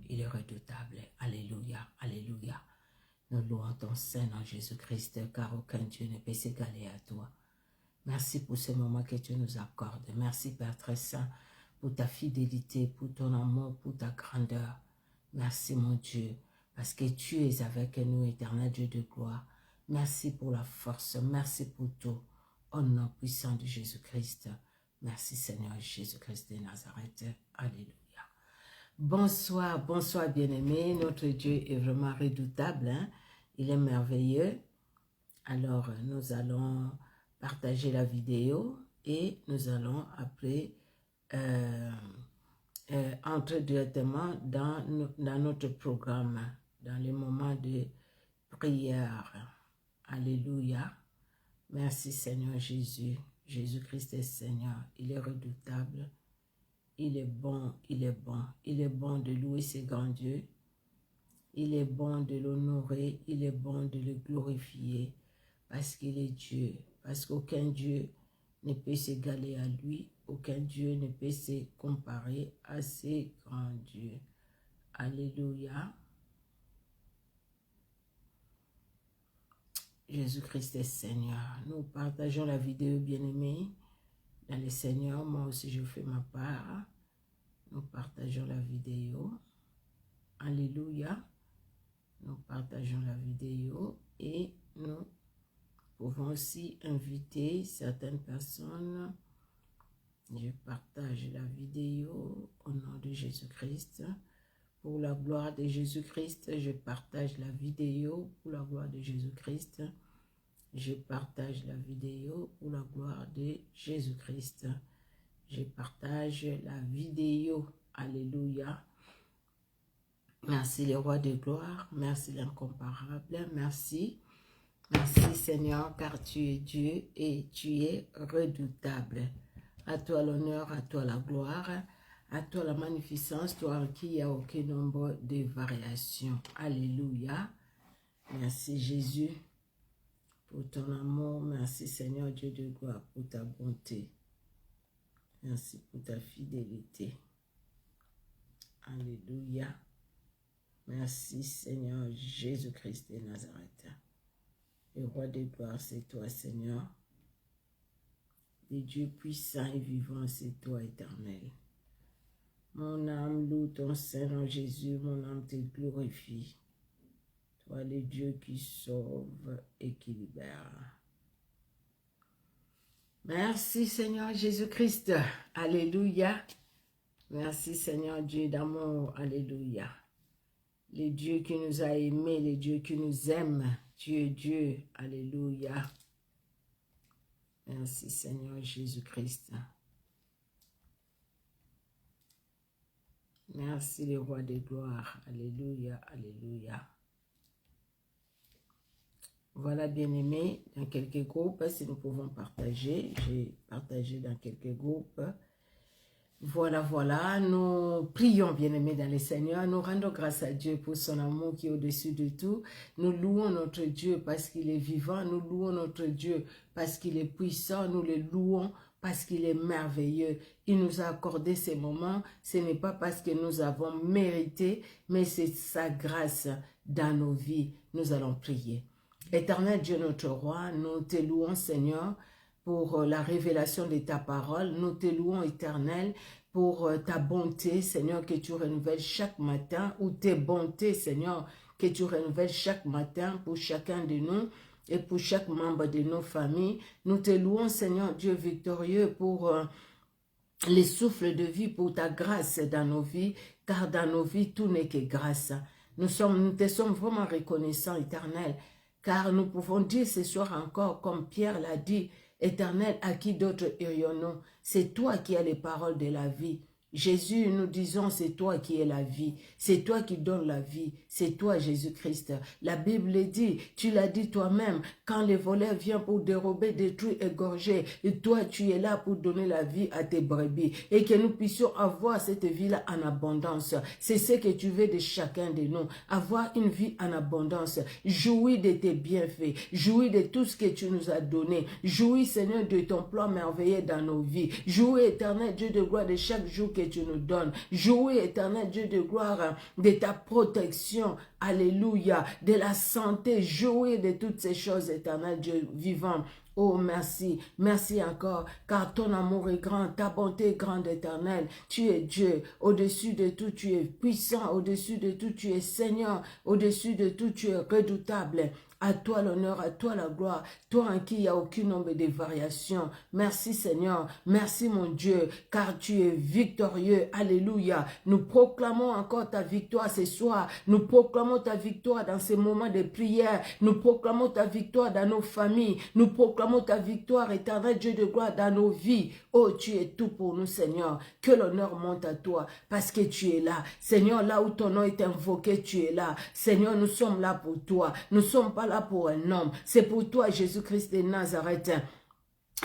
il est redoutable. Alléluia, alléluia. Nous louons ton Saint-Nom Jésus-Christ, car aucun Dieu ne peut s'égaler à toi. Merci pour ce moment que tu nous accordes. Merci Père très saint pour ta fidélité, pour ton amour, pour ta grandeur. Merci mon Dieu, parce que tu es avec nous, éternel Dieu de gloire. Merci pour la force, merci pour tout. Au nom puissant de Jésus-Christ. Merci Seigneur Jésus-Christ de Nazareth. Alléluia. Bonsoir, bonsoir bien-aimés. Notre Dieu est vraiment redoutable, hein? Il est merveilleux. Alors, nous allons partager la vidéo et nous allons après entrer directement dans notre programme, dans les moments de prière. Alléluia. Merci Seigneur Jésus. Jésus-Christ est Seigneur. Il est redoutable. Il est bon, il est bon. Il est bon de louer ses grands dieux. Il est bon de l'honorer. Il est bon de le glorifier. Parce qu'il est Dieu. Parce qu'aucun Dieu ne peut s'égaler à lui. Aucun Dieu ne peut se comparer à ces grands dieux. Alléluia. Jésus-Christ est Seigneur. Nous partageons la vidéo, bien-aimés. Dans le Seigneur, moi aussi je fais ma part. Nous partageons la vidéo. Alléluia. Nous partageons la vidéo et nous pouvons aussi inviter certaines personnes. Je partage la vidéo au nom de Jésus-Christ. Pour la gloire de Jésus-Christ, je partage la vidéo pour la gloire de Jésus-Christ. Je partage la vidéo pour la gloire de Jésus-Christ. Je partage la vidéo. Alléluia. Merci les rois de gloire. Merci l'incomparable. Merci. Merci Seigneur, car tu es Dieu et tu es redoutable. À toi l'honneur, à toi la gloire. À toi la magnificence, toi en qui il n'y a aucun nombre de variations. Alléluia. Merci Jésus pour ton amour. Merci Seigneur Dieu de gloire pour ta bonté. Merci pour ta fidélité. Alléluia. Merci Seigneur Jésus-Christ de Nazareth. Le roi de gloire, c'est toi Seigneur. Le Dieu puissant et vivant, c'est toi éternel. Mon âme loue ton Saint-Nom Jésus, mon âme te glorifie. Toi le Dieu qui sauve et qui libère. Merci Seigneur Jésus-Christ. Alléluia. Merci Seigneur Dieu d'amour. Alléluia. Le Dieu qui nous a aimés, le Dieu qui nous aime. Tu es Dieu. Alléluia. Merci Seigneur Jésus-Christ. Merci le roi de gloire. Alléluia, alléluia. Voilà bien-aimés, dans quelques groupes, si nous pouvons partager. J'ai partagé dans quelques groupes. Voilà, voilà, nous prions bien-aimés dans le Seigneur. Nous rendons grâce à Dieu pour son amour qui est au-dessus de tout. Nous louons notre Dieu parce qu'il est vivant. Nous louons notre Dieu parce qu'il est puissant. Nous le louons parce qu'il est merveilleux. Il nous a accordé ces moments. Ce n'est pas parce que nous avons mérité, mais c'est sa grâce dans nos vies. Nous allons prier. Éternel Dieu notre roi, nous te louons Seigneur pour la révélation de ta parole. Nous te louons éternel pour ta bonté Seigneur que tu renouvelles chaque matin, ou tes bontés Seigneur que tu renouvelles chaque matin pour chacun de nous et pour chaque membre de nos familles. Nous te louons Seigneur Dieu victorieux pour les souffles de vie, pour ta grâce dans nos vies, car dans nos vies tout n'est que grâce. Nous te sommes vraiment reconnaissants éternel, car nous pouvons dire ce soir encore, comme Pierre l'a dit, Éternel, à qui d'autre irions-nous? C'est toi qui as les paroles de la vie. Jésus, nous disons, c'est toi qui es la vie. C'est toi qui donnes la vie. C'est toi, Jésus-Christ. La Bible dit, tu l'as dit toi-même, quand les voleurs viennent pour dérober, détruire, égorger, et toi, tu es là pour donner la vie à tes brebis. Et que nous puissions avoir cette vie-là en abondance. C'est ce que tu veux de chacun de nous. Avoir une vie en abondance. Jouir de tes bienfaits. Jouir de tout ce que tu nous as donné. Jouir, Seigneur, de ton plan merveilleux dans nos vies. Jouir, éternel Dieu de gloire, de chaque jour que tu nous donnes. Jouer, éternel Dieu de gloire, de ta protection. Alléluia. De la santé. Jouer de toutes ces choses, éternel Dieu vivant. Oh, merci, merci encore, car ton amour est grand, ta bonté est grande, éternelle. Tu es Dieu, au-dessus de tout, tu es puissant, au-dessus de tout, tu es Seigneur, au-dessus de tout, tu es redoutable. À toi l'honneur, à toi la gloire, toi en qui il n'y a aucun nombre de variations. Merci Seigneur, merci mon Dieu, car tu es victorieux. Alléluia. Nous proclamons encore ta victoire ce soir. Nous proclamons ta victoire dans ces moments de prière. Nous proclamons ta victoire dans nos familles. Nous proclamons ta victoire, éternel Dieu de gloire, dans nos vies. Oh, tu es tout pour nous, Seigneur. Que l'honneur monte à toi, parce que tu es là. Seigneur, là où ton nom est invoqué, tu es là. Seigneur, nous sommes là pour toi. Nous ne sommes pas là pour un homme. C'est pour toi, Jésus-Christ de Nazareth.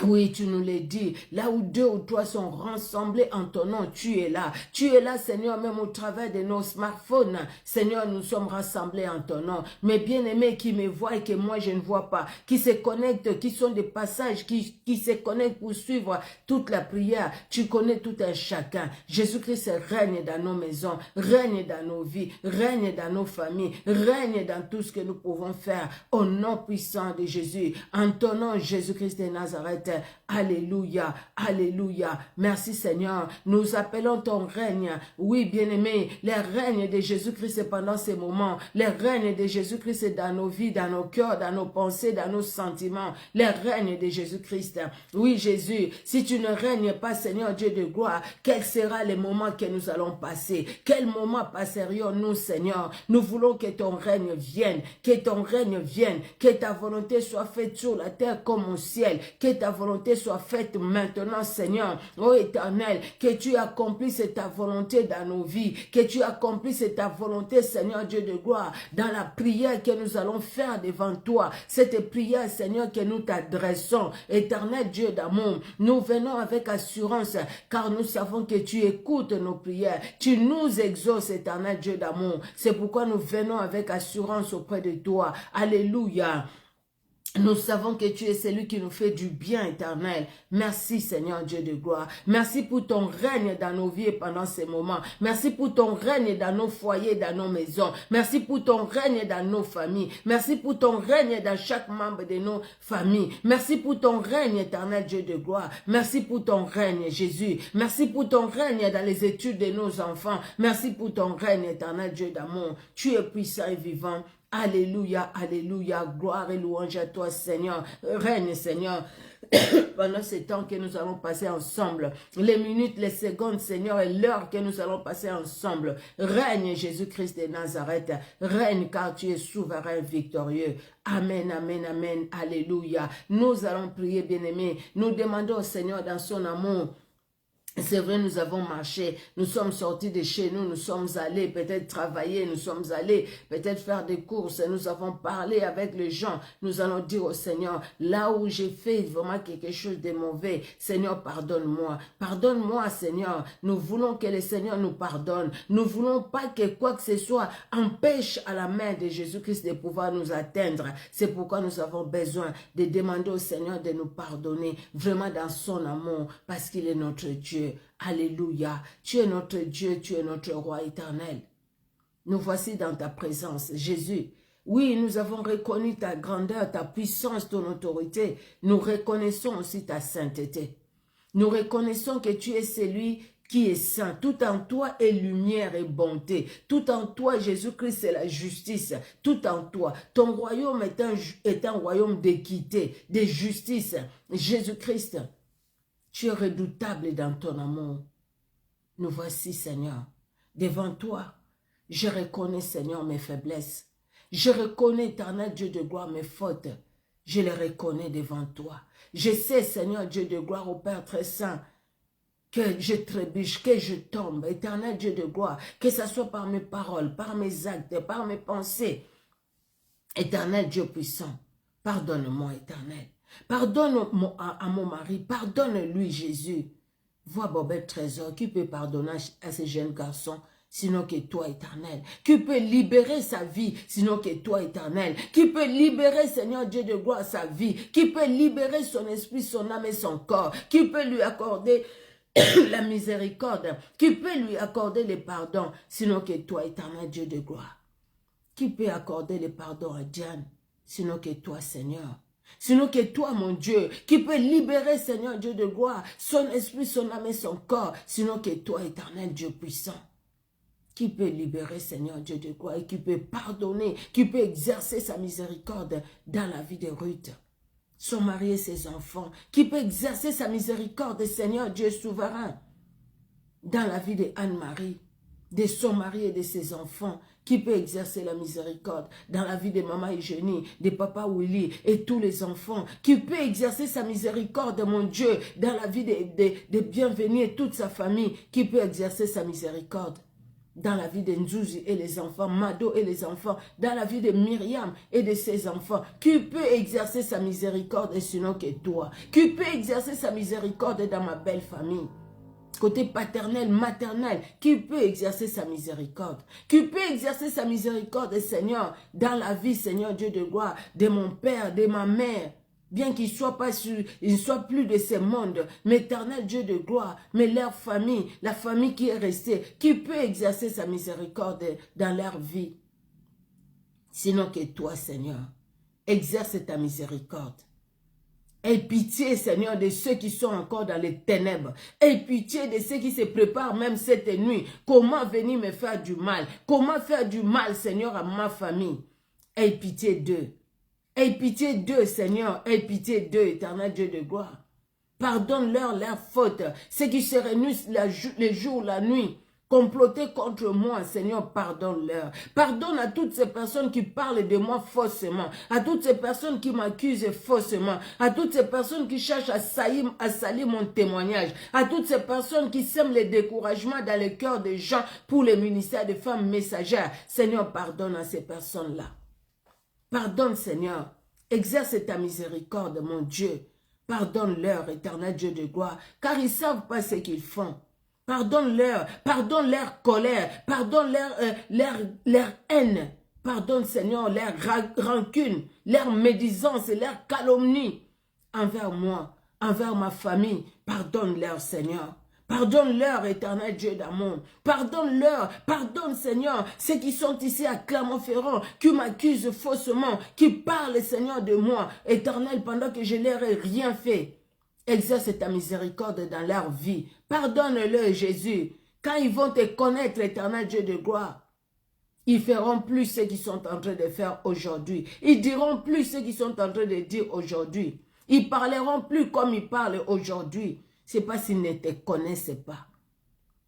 Oui, tu nous l'as dit, là où 2 ou 3 sont rassemblés en ton nom, tu es là. Tu es là, Seigneur, même au travers de nos smartphones. Seigneur, nous sommes rassemblés en ton nom. Mes bien-aimés qui me voient et que moi je ne vois pas, qui se connectent, qui sont des passages, qui se connectent pour suivre toute la prière. Tu connais tout un chacun. Jésus-Christ règne dans nos maisons, règne dans nos vies, règne dans nos familles, règne dans tout ce que nous pouvons faire. Au nom puissant de Jésus, en ton nom, Jésus-Christ de Nazareth. Alléluia, alléluia. Merci Seigneur. Nous appelons ton règne. Oui, bien-aimé, les règnes de Jésus-Christ pendant ces moments. Les règnes de Jésus-Christ dans nos vies, dans nos cœurs, dans nos pensées, dans nos sentiments. Les règnes de Jésus-Christ. Oui, Jésus, si tu ne règnes pas, Seigneur Dieu de gloire, quel sera le moment que nous allons passer? Quel moment passerions-nous, Seigneur? Nous voulons que ton règne vienne, que ton règne vienne, que ta volonté soit faite sur la terre comme au ciel, que ta volonté soit faite maintenant, Seigneur. Oh Éternel, que tu accomplisses ta volonté dans nos vies, que tu accomplisses ta volonté, Seigneur Dieu de gloire, dans la prière que nous allons faire devant toi. Cette prière, Seigneur, que nous t'adressons, Éternel Dieu d'amour, nous venons avec assurance, car nous savons que tu écoutes nos prières, tu nous exauces, Éternel Dieu d'amour. C'est pourquoi nous venons avec assurance auprès de toi. Alléluia. Nous savons que tu es celui qui nous fait du bien, éternel. Merci, Seigneur Dieu de gloire. Merci pour ton règne dans nos vies pendant ces moments. Merci pour ton règne dans nos foyers, dans nos maisons. Merci pour ton règne dans nos familles. Merci pour ton règne dans chaque membre de nos familles. Merci pour ton règne, éternel Dieu de gloire. Merci pour ton règne, Jésus. Merci pour ton règne dans les études de nos enfants. Merci pour ton règne, éternel Dieu d'amour. Tu es puissant et vivant. Alléluia, alléluia, gloire et louange à toi, Seigneur. Règne, Seigneur, pendant ce temps que nous allons passer ensemble. Les minutes, les secondes, Seigneur, et l'heure que nous allons passer ensemble. Règne, Jésus-Christ de Nazareth. Règne, car tu es souverain, victorieux. Amen, amen, amen, alléluia. Nous allons prier, bien-aimés. Nous demandons au Seigneur dans son amour. C'est vrai, nous avons marché, nous sommes sortis de chez nous, nous sommes allés peut-être travailler, nous sommes allés peut-être faire des courses, nous avons parlé avec les gens, nous allons dire au Seigneur, là où j'ai fait vraiment quelque chose de mauvais, Seigneur, pardonne-moi, pardonne-moi, Seigneur. Nous voulons que le Seigneur nous pardonne, nous voulons pas que quoi que ce soit empêche à la main de Jésus-Christ de pouvoir nous atteindre. C'est pourquoi nous avons besoin de demander au Seigneur de nous pardonner, vraiment dans son amour, parce qu'il est notre Dieu. Alléluia, tu es notre Dieu, tu es notre roi éternel. Nous voici dans ta présence, Jésus. Oui, nous avons reconnu ta grandeur, ta puissance, ton autorité. Nous reconnaissons aussi ta sainteté. Nous reconnaissons que tu es celui qui est saint. Tout en toi est lumière et bonté. Tout en toi, Jésus-Christ, est la justice. Tout en toi. Ton royaume est un royaume d'équité, de justice. Jésus-Christ, tu es redoutable dans ton amour. Nous voici, Seigneur, devant toi. Je reconnais, Seigneur, mes faiblesses. Je reconnais, éternel Dieu de gloire, mes fautes. Je les reconnais devant toi. Je sais, Seigneur Dieu de gloire, au Père très saint, que je trébuche, que je tombe, éternel Dieu de gloire, que ce soit par mes paroles, par mes actes, par mes pensées. Éternel Dieu puissant, pardonne-moi, éternel. Pardonne à mon mari, pardonne-lui, Jésus. Vois Bobette Trésor, qui peut pardonner à ces jeunes garçons, sinon que toi, éternel. Qui peut libérer sa vie, sinon que toi, éternel. Qui peut libérer, Seigneur Dieu de gloire, sa vie. Qui peut libérer son esprit, son âme et son corps. Qui peut lui accorder la miséricorde? Qui peut lui accorder le pardon, sinon que toi, éternel Dieu de gloire? Qui peut accorder le pardon à Diane, sinon que toi, Seigneur? Sinon que toi, mon Dieu, qui peut libérer, Seigneur Dieu de gloire, son esprit, son âme et son corps, sinon que toi, éternel Dieu puissant? Qui peut libérer, Seigneur Dieu de gloire, et qui peut pardonner, qui peut exercer sa miséricorde dans la vie de Ruth, son mari et ses enfants, qui peut exercer sa miséricorde, Seigneur Dieu souverain, dans la vie de Anne-Marie, de son mari et de ses enfants, qui peut exercer la miséricorde dans la vie de maman Eugénie, de papa Willy et tous les enfants, qui peut exercer sa miséricorde, mon Dieu, dans la vie de Bienvenue et toute sa famille, qui peut exercer sa miséricorde dans la vie de Nzouzi et les enfants, Mado et les enfants, dans la vie de Myriam et de ses enfants, qui peut exercer sa miséricorde sinon que toi, qui peut exercer sa miséricorde dans ma belle famille, côté paternel, maternel, qui peut exercer sa miséricorde, qui peut exercer sa miséricorde, Seigneur, dans la vie, Seigneur Dieu de gloire, de mon père, de ma mère, bien qu'ils ne soient plus de ce monde, mais éternel Dieu de gloire, mais leur famille, la famille qui est restée, qui peut exercer sa miséricorde dans leur vie, sinon que toi, Seigneur, exerce ta miséricorde. Aie pitié, Seigneur, de ceux qui sont encore dans les ténèbres. Aie pitié de ceux qui se préparent même cette nuit. Comment venir me faire du mal? Comment faire du mal, Seigneur, à ma famille? Aie pitié d'eux. Aie pitié d'eux, Seigneur. Aie pitié d'eux, éternel Dieu de gloire. Pardonne-leur leurs fautes. Ceux qui se réunissent les jours, la nuit, comploter contre moi, Seigneur, pardonne-leur. Pardonne à toutes ces personnes qui parlent de moi faussement, à toutes ces personnes qui m'accusent faussement, à toutes ces personnes qui cherchent à salir mon témoignage, à toutes ces personnes qui sèment le découragement dans le cœur des gens pour le ministère des femmes messagères. Seigneur, pardonne à ces personnes-là. Pardonne, Seigneur. Exerce ta miséricorde, mon Dieu. Pardonne-leur, éternel Dieu de gloire, car ils ne savent pas ce qu'ils font. Pardonne-leur, pardonne leur colère, pardonne leur haine. Pardonne, Seigneur, leur rancune, leur médisance et leur calomnie envers moi, envers ma famille. Pardonne-leur, Seigneur. Pardonne-leur, éternel Dieu d'amour. Pardonne-leur, pardonne, Seigneur, ceux qui sont ici à Clermont-Ferrand, qui m'accusent faussement, qui parlent, Seigneur, de moi, éternel, pendant que je ne leur ai rien fait. Exerce ta miséricorde dans leur vie. Pardonne-le, Jésus. Quand ils vont te connaître, éternel Dieu de gloire, ils feront plus ce qu'ils sont en train de faire aujourd'hui. Ils diront plus ce qu'ils sont en train de dire aujourd'hui. Ils parleront plus comme ils parlent aujourd'hui. Ce n'est pas s'ils ne te connaissent pas.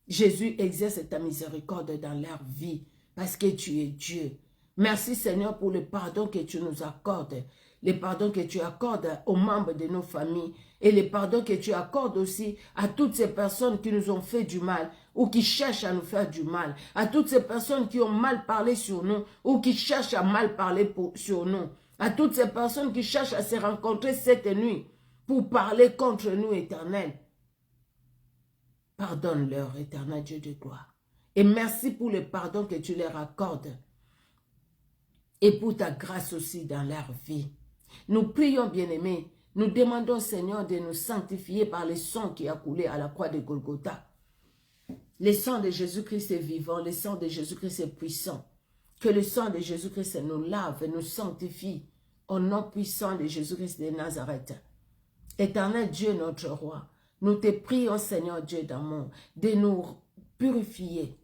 Jésus exerce ta miséricorde dans leur vie parce que tu es Dieu. Merci Seigneur pour le pardon que tu nous accordes. Le pardon que tu accordes aux membres de nos familles et le pardon que tu accordes aussi à toutes ces personnes qui nous ont fait du mal ou qui cherchent à nous faire du mal, à toutes ces personnes qui ont mal parlé sur nous ou qui cherchent à mal parler sur nous, à toutes ces personnes qui cherchent à se rencontrer cette nuit pour parler contre nous, éternel. Pardonne-leur, éternel Dieu de gloire. Et merci pour le pardon que tu leur accordes et pour ta grâce aussi dans leur vie. Nous prions, bien-aimés, nous demandons, Seigneur, de nous sanctifier par le sang qui a coulé à la croix de Golgotha. Le sang de Jésus-Christ est vivant, le sang de Jésus-Christ est puissant. Que le sang de Jésus-Christ nous lave, nous sanctifie, au nom puissant de Jésus-Christ de Nazareth. Éternel Dieu, notre roi, nous te prions, Seigneur Dieu d'amour, de nous purifier.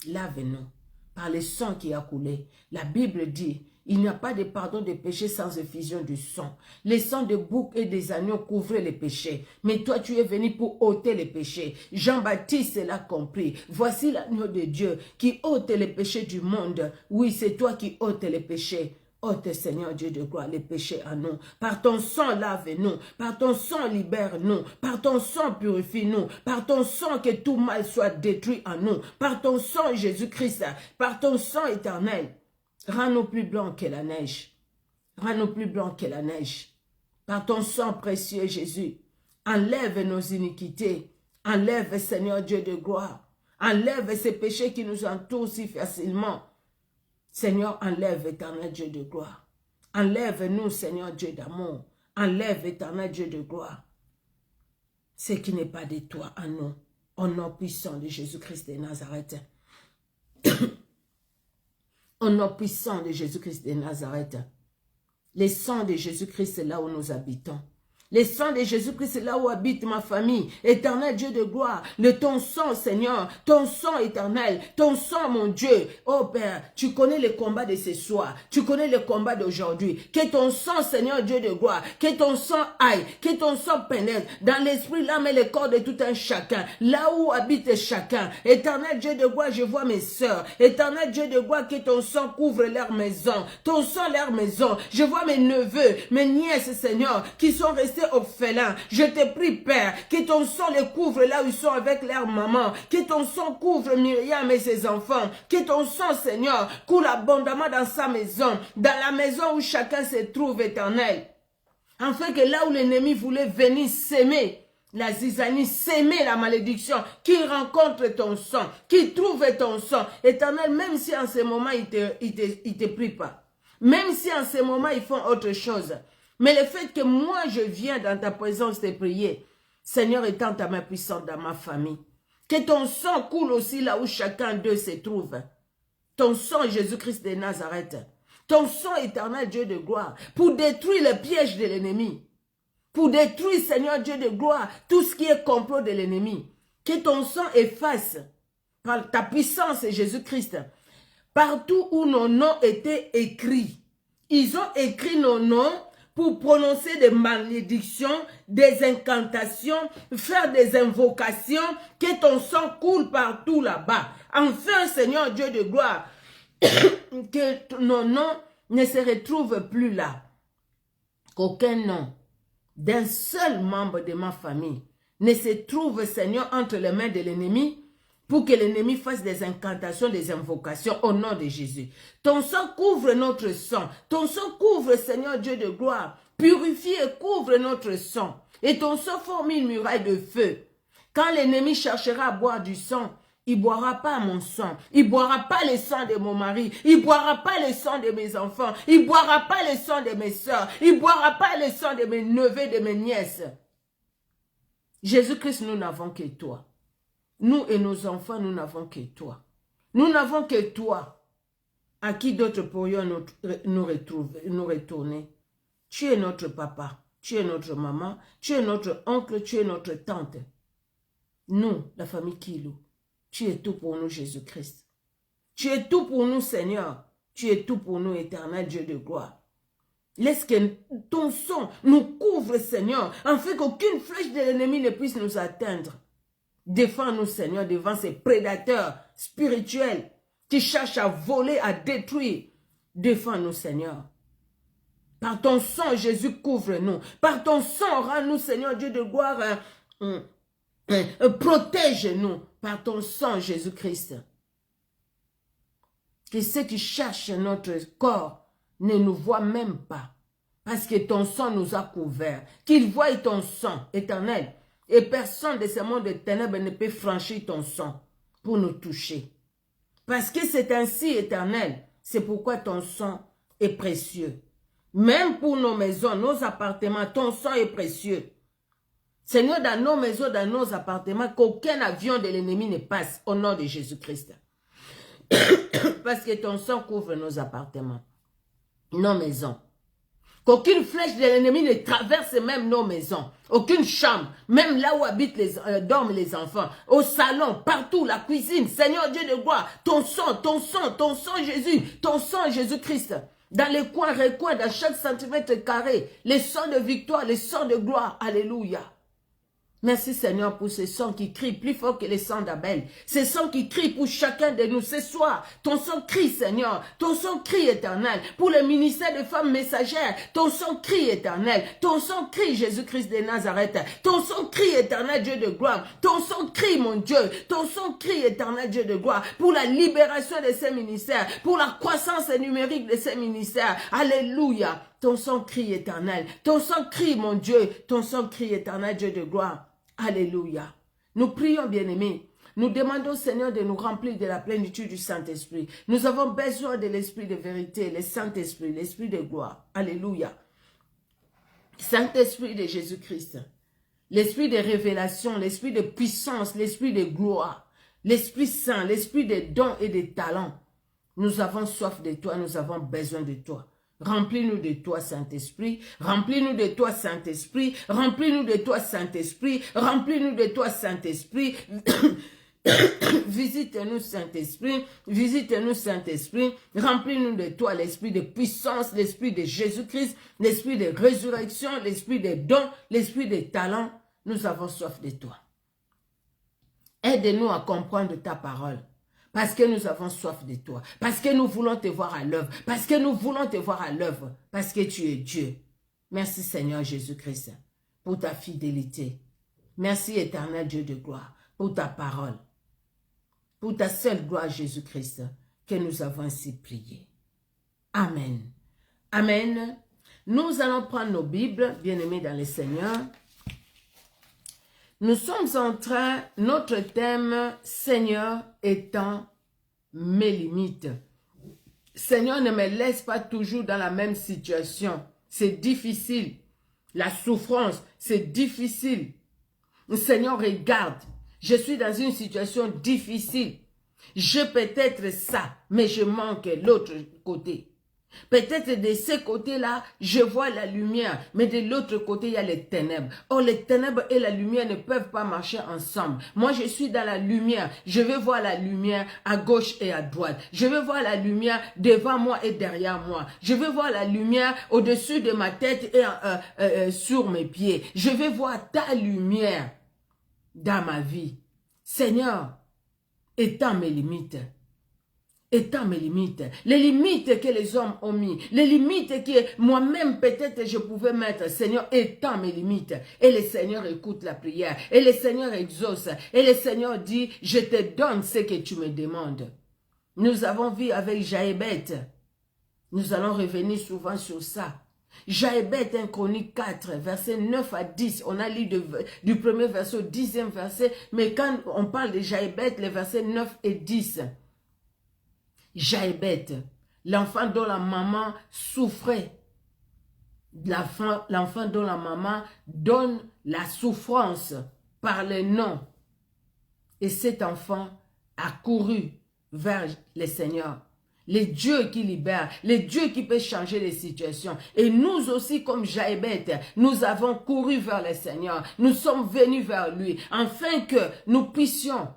Lave-nous par le sang qui a coulé. La Bible dit, il n'y a pas de pardon de péché sans effusion du sang. Le sang de boucs et des agneaux couvrait les péchés. Mais toi, tu es venu pour ôter les péchés. Jean-Baptiste l'a compris. Voici l'agneau de Dieu qui ôte les péchés du monde. Oui, c'est toi qui ôtes les péchés. Ôte, Seigneur Dieu de gloire, les péchés à nous. Par ton sang, lave-nous. Par ton sang, libère-nous. Par ton sang, purifie-nous. Par ton sang, que tout mal soit détruit à nous. Par ton sang, Jésus-Christ. Par ton sang éternel. Rends-nous plus blancs que la neige. Rends-nous plus blancs que la neige. Par ton sang précieux, Jésus. Enlève nos iniquités. Enlève, Seigneur Dieu de gloire. Enlève ces péchés qui nous entourent si facilement. Seigneur, enlève, éternel Dieu de gloire. Enlève-nous, Seigneur Dieu d'amour. Enlève, éternel Dieu de gloire, ce qui n'est pas de toi en nous. Au nom puissant de Jésus-Christ de Nazareth. Au nom puissant de Jésus-Christ de Nazareth. Le sang de Jésus-Christ, c'est là où nous habitons. Le sang de Jésus-Christ, c'est là où habite ma famille. Éternel Dieu de gloire, ton sang, Seigneur, ton sang éternel, ton sang, mon Dieu. Oh Père, tu connais les combats de ce soir, tu connais les combats d'aujourd'hui. Que ton sang, Seigneur Dieu de gloire, que ton sang aille, que ton sang pénètre dans l'esprit, l'âme et le corps de tout un chacun. Là où habite chacun. Éternel Dieu de gloire, je vois mes sœurs. Éternel Dieu de gloire, que ton sang couvre leur maison. Ton sang, leur maison. Je vois mes neveux, mes nièces, Seigneur, qui sont restés orphelins. Je te prie, Père, que ton sang les couvre là où ils sont avec leur maman. Que ton sang couvre Myriam et ses enfants. Que ton sang, Seigneur, coule abondamment dans sa maison. Dans la maison où chacun se trouve, éternel. Afin que là où l'ennemi voulait venir s'aimer, la zizanie, s'aimer la malédiction, qui rencontre ton sang, qui trouve ton sang. Éternel, même si en ce moment, ils te prient pas. Même si en ce moment, ils font autre chose. Mais le fait que moi, je viens dans ta présence te prier, Seigneur, étends ta main puissante dans ma famille. Que ton sang coule aussi là où chacun d'eux se trouve. Ton sang, Jésus-Christ de Nazareth. Ton sang, éternel Dieu de gloire, pour détruire le piège de l'ennemi. Pour détruire, Seigneur Dieu de gloire, tout ce qui est complot de l'ennemi. Que ton sang efface, par ta puissance, Jésus-Christ, partout où nos noms étaient écrits. Ils ont écrit nos noms pour prononcer des malédictions, des incantations, faire des invocations, que ton sang coule partout là-bas. Enfin, Seigneur Dieu de gloire, que nos noms ne se retrouvent plus là. Qu'aucun nom d'un seul membre de ma famille ne se trouve, Seigneur, entre les mains de l'ennemi, pour que l'ennemi fasse des incantations, des invocations au nom de Jésus. Ton sang couvre notre sang. Ton sang couvre, Seigneur Dieu de gloire. Purifie et couvre notre sang. Et ton sang forme une muraille de feu. Quand l'ennemi cherchera à boire du sang, il ne boira pas mon sang. Il ne boira pas le sang de mon mari. Il ne boira pas le sang de mes enfants. Il ne boira pas le sang de mes soeurs. Il ne boira pas le sang de mes neveux, de mes nièces. Jésus-Christ, nous n'avons que toi. Nous et nos enfants, nous n'avons que toi. Nous n'avons que toi. À qui d'autres pourrions nous retourner? Tu es notre papa, tu es notre maman, tu es notre oncle, tu es notre tante. Nous, la famille Kilou, tu es tout pour nous, Jésus-Christ. Tu es tout pour nous, Seigneur. Tu es tout pour nous, éternel Dieu de gloire. Laisse que ton sang nous couvre, Seigneur, afin qu'aucune flèche de l'ennemi ne puisse nous atteindre. Défends-nous, Seigneur, devant ces prédateurs spirituels qui cherchent à voler, à détruire. Défends-nous, Seigneur. Par ton sang, Jésus, couvre-nous. Par ton sang, rends-nous, Seigneur Dieu de gloire, protège-nous. Par ton sang, Jésus-Christ. Que ceux qui cherchent notre corps ne nous voient même pas. Parce que ton sang nous a couverts. Qu'ils voient ton sang éternel. Et personne de ce monde de ténèbres ne peut franchir ton sang pour nous toucher. Parce que c'est ainsi éternel. C'est pourquoi ton sang est précieux. Même pour nos maisons, nos appartements, ton sang est précieux. Seigneur, dans nos maisons, dans nos appartements, qu'aucun avion de l'ennemi ne passe au nom de Jésus-Christ. Parce que ton sang couvre nos appartements, nos maisons. Qu'aucune flèche de l'ennemi ne traverse même nos maisons. Aucune chambre, même là où habitent dorment les enfants. Au salon, partout, la cuisine. Seigneur Dieu de gloire, ton sang Jésus, ton sang Jésus-Christ. Dans les coins, recoins, dans chaque centimètre carré. Les sons de victoire, les sons de gloire. Alléluia. Merci Seigneur pour ce sang qui crie plus fort que les sons d'Abel. Ce sang qui crie pour chacun de nous ce soir. Ton sang crie Seigneur. Ton sang crie éternel. Pour le ministère de femmes messagères. Ton sang crie éternel. Ton sang crie Jésus-Christ de Nazareth. Ton sang crie éternel Dieu de gloire. Ton sang crie mon Dieu. Ton sang crie éternel Dieu de gloire. Pour la libération de ces ministères. Pour la croissance numérique de ces ministères. Alléluia. Ton sang crie éternel. Ton sang crie mon Dieu. Ton sang crie éternel Dieu de gloire. Alléluia. Nous prions, bien-aimés. Nous demandons, Seigneur, de nous remplir de la plénitude du Saint-Esprit. Nous avons besoin de l'Esprit de vérité, le Saint-Esprit, l'Esprit de gloire. Alléluia. Saint-Esprit de Jésus-Christ. l'esprit de révélation, l'esprit de puissance, l'esprit de gloire, l'Esprit Saint, l'esprit des dons et des talents. Nous avons soif de toi, nous avons besoin de toi. Remplis-nous de toi, Saint-Esprit. Remplis-nous de toi, Saint-Esprit. Remplis-nous de toi, Saint-Esprit. Remplis-nous de toi, Saint-Esprit. Visite-nous, Saint-Esprit. Visite-nous, Saint-Esprit. Remplis-nous de toi, l'esprit de puissance, l'esprit de Jésus-Christ, l'esprit de résurrection, l'esprit des dons, l'esprit des talents. Nous avons soif de toi. Aide-nous à comprendre ta parole. Parce que nous avons soif de toi. Parce que nous voulons te voir à l'œuvre. Parce que nous voulons te voir à l'œuvre. Parce que tu es Dieu. Merci Seigneur Jésus-Christ pour ta fidélité. Merci éternel Dieu de gloire pour ta parole. Pour ta seule gloire Jésus-Christ que nous avons ainsi prié. Amen. Amen. Nous allons prendre nos Bibles, bien-aimés dans le Seigneur. Nous sommes en train, notre thème, Seigneur étant mes limites. Seigneur, ne me laisse pas toujours dans la même situation. C'est difficile. La souffrance, c'est difficile. Seigneur, regarde, je suis dans une situation difficile. Je peux être ça, mais je manque l'autre côté. Peut-être de ce côté-là, je vois la lumière, mais de l'autre côté, il y a les ténèbres. Or, les ténèbres et la lumière ne peuvent pas marcher ensemble. Moi, je suis dans la lumière. Je veux voir la lumière à gauche et à droite. Je veux voir la lumière devant moi et derrière moi. Je veux voir la lumière au-dessus de ma tête et sur mes pieds. Je veux voir ta lumière dans ma vie. Seigneur, étends mes limites. Étends mes limites, les limites que les hommes ont mis, les limites que moi-même peut-être je pouvais mettre. Seigneur, étends mes limites. Et le Seigneur écoute la prière, et le Seigneur exauce, et le Seigneur dit, je te donne ce que tu me demandes. Nous avons vu avec Jaébet, nous allons revenir souvent sur ça. Jaébet, 1 Chronique 4, versets 9 à 10, on a lu du premier verset au 10e verset, mais quand on parle de Jaébet, les versets 9 et 10, Jaébet, l'enfant dont la maman souffrait, l'enfant dont la maman donne la souffrance par le nom. Et cet enfant a couru vers le Seigneur, les dieux qui libèrent, les dieux qui peuvent changer les situations. Et nous aussi, comme Jaébet, nous avons couru vers le Seigneur, nous sommes venus vers lui, afin que nous puissions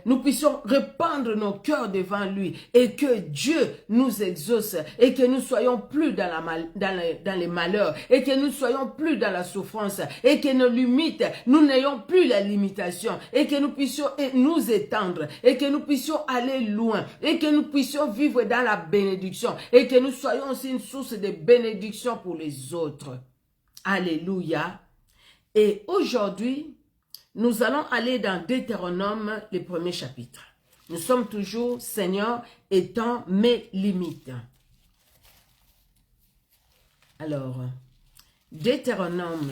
nous puissions répandre nos cœurs devant lui et que Dieu nous exauce et que nous soyons plus dans les malheurs et que nous soyons plus dans la souffrance et que nos limites, nous n'ayons plus la limitation et que nous puissions nous étendre et que nous puissions aller loin et que nous puissions vivre dans la bénédiction et que nous soyons aussi une source de bénédiction pour les autres. Alléluia. Et aujourd'hui, nous allons aller dans Deutéronome, le premier chapitre. Nous sommes toujours, Seigneur, étant mes limites. Alors, Deutéronome.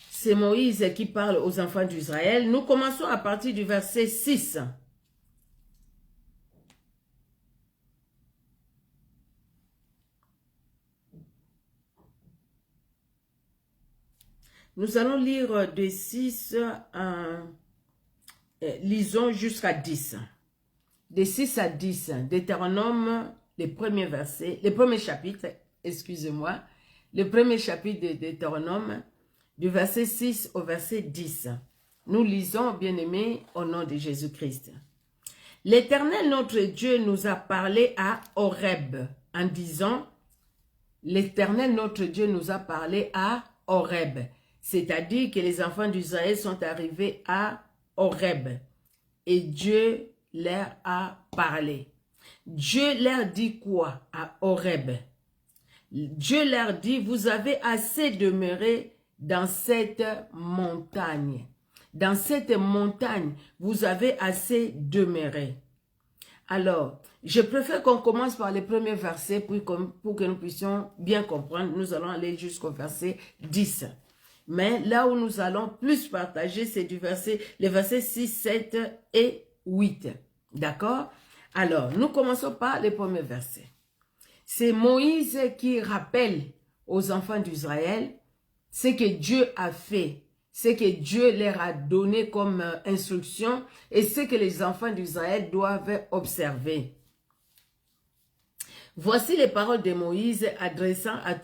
C'est Moïse qui parle aux enfants d'Israël. Nous commençons à partir du verset 6. Nous allons lire de 6 à... lisons jusqu'à 10. De 6 à 10, Deutéronome, le premier chapitre, excusez-moi, le premier chapitre de Deutéronome, du verset 6 au verset 10. Nous lisons, bien-aimés, au nom de Jésus-Christ. L'Éternel, notre Dieu, nous a parlé à Horeb, en disant, l'Éternel, notre Dieu, nous a parlé à Horeb. C'est-à-dire que les enfants d'Israël sont arrivés à Horeb et Dieu leur a parlé. Dieu leur dit quoi à Horeb? Dieu leur dit, vous avez assez demeuré dans cette montagne. Dans cette montagne, vous avez assez demeuré. Alors, je préfère qu'on commence par les premiers versets pour que nous puissions bien comprendre. Nous allons aller jusqu'au verset 10. Mais là où nous allons plus partager, c'est les versets 6, 7 et 8. D'accord? Alors, nous commençons par les premiers versets. C'est Moïse qui rappelle aux enfants d'Israël ce que Dieu a fait, ce que Dieu leur a donné comme instruction et ce que les enfants d'Israël doivent observer. Voici les paroles de Moïse adressant à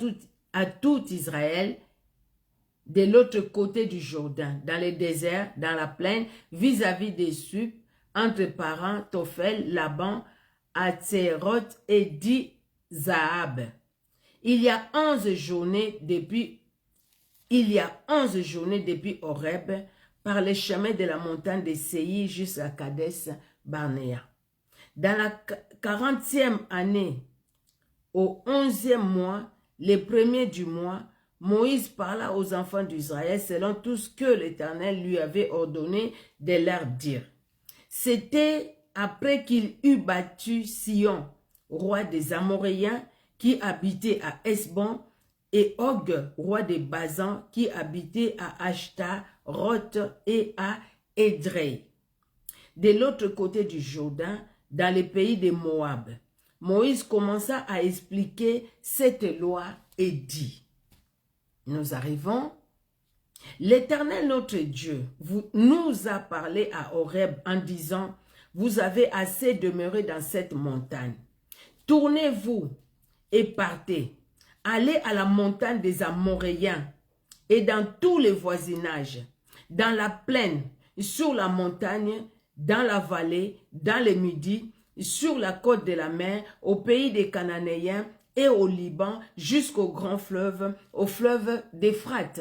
tout Israël de l'autre côté du Jourdain, dans le désert, dans la plaine, vis-à-vis des Sup, entre Paran, Tophel, Laban, Hatzeroth et Di-Zahab. Il y a 11 journées depuis Horeb, par les chemins de la montagne de Séir jusqu'à Kadesh Barnéa. Dans la 40e année, au 11e mois, les premiers du mois, Moïse parla aux enfants d'Israël selon tout ce que l'Éternel lui avait ordonné de leur dire. C'était après qu'il eut battu Sion, roi des Amoréens, qui habitait à Hesbon, et Og, roi des Basan, qui habitait à Ashtaroth et à Édrei. De l'autre côté du Jourdain, dans le pays de Moab, Moïse commença à expliquer cette loi et dit, nous arrivons, l'Éternel notre Dieu nous a parlé à Horeb en disant, vous avez assez demeuré dans cette montagne. Tournez-vous et partez. Allez à la montagne des Amoréens et dans tous les voisinages, dans la plaine, sur la montagne, dans la vallée, dans le midi, sur la côte de la mer, au pays des Cananéens et au Liban, jusqu'au grand fleuve, au fleuve d'Euphrate.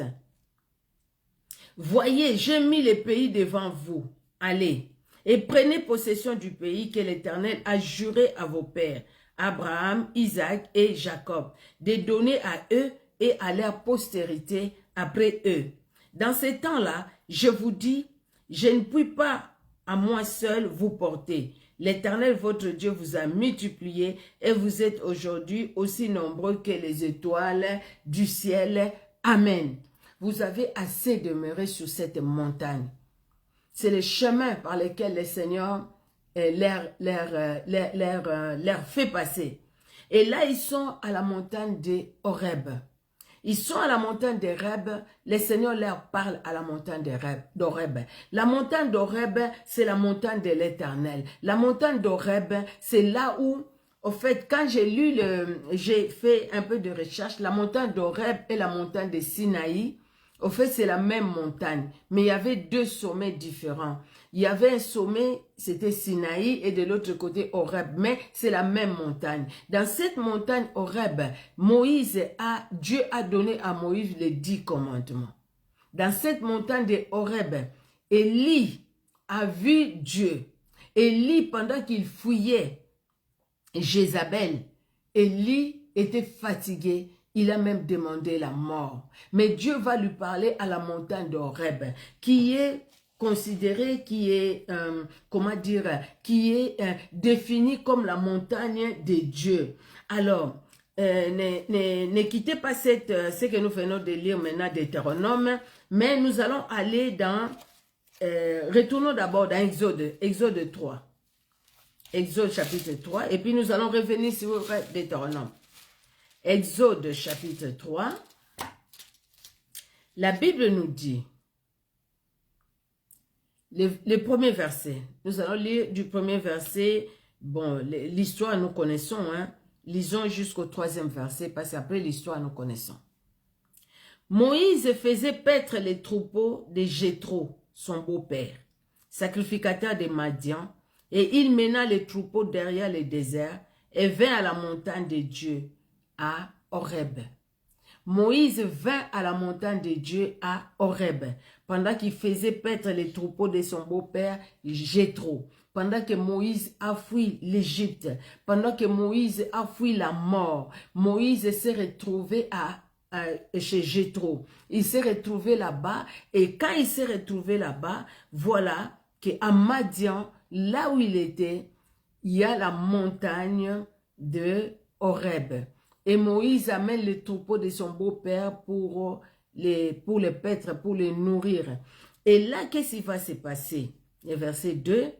Voyez, j'ai mis les pays devant vous. Allez, et prenez possession du pays que l'Éternel a juré à vos pères, Abraham, Isaac et Jacob, de donner à eux et à leur postérité après eux. Dans ces temps-là, je vous dis, je ne puis pas à moi seul vous porter. L'Éternel, votre Dieu, vous a multiplié et vous êtes aujourd'hui aussi nombreux que les étoiles du ciel. Amen. Vous avez assez demeuré sur cette montagne. C'est le chemin par lequel le Seigneur leur fait passer. Et là, ils sont à la montagne de Horeb. Ils sont à la montagne d'Horeb, le Seigneur leur parle à la montagne d'Horeb. La montagne d'Horeb, c'est la montagne de l'Éternel. La montagne d'Horeb, c'est là où, au fait, quand j'ai fait un peu de recherche, la montagne d'Horeb et la montagne de Sinaï, au fait, c'est la même montagne, mais il y avait deux sommets différents. Il y avait un sommet, c'était Sinaï, et de l'autre côté, Horeb, mais c'est la même montagne. Dans cette montagne Horeb, Dieu a donné à Moïse les 10 commandements. Dans cette montagne de Horeb, Élie a vu Dieu. Élie, pendant qu'il fouillait Jézabel, Élie était fatigué. Il a même demandé la mort. Mais Dieu va lui parler à la montagne d'Horeb, qui est considérée, qui est définie comme la montagne de Dieu. Alors, ne quittez pas ce que nous venons de lire maintenant Deutéronome, mais nous allons aller dans, retournons d'abord dans Exode 3. Exode chapitre 3, et puis nous allons revenir sur Deutéronome. Exode chapitre 3, la Bible nous dit, le premier verset, nous allons lire du premier verset, bon, l'histoire nous connaissons, hein, lisons jusqu'au 3e verset, parce qu'après l'histoire nous connaissons. Moïse faisait paître les troupeaux de Jéthro, son beau-père, sacrificateur de Madian, et il mena les troupeaux derrière le désert et vint à la montagne de Dieu, à Horeb. Moïse vint à la montagne de Dieu à Horeb, pendant qu'il faisait paître les troupeaux de son beau-père Jéthro, pendant que Moïse a fui l'Égypte, pendant que Moïse a fui la mort. Moïse s'est retrouvé chez Jéthro. Il s'est retrouvé là-bas, et quand il s'est retrouvé là-bas, voilà qu'à Madian, là où il était, il y a la montagne de Horeb. Et Moïse amène les troupeaux de son beau-père pour les paître, pour les nourrir. Et là, qu'est-ce qui va se passer? Le verset 2.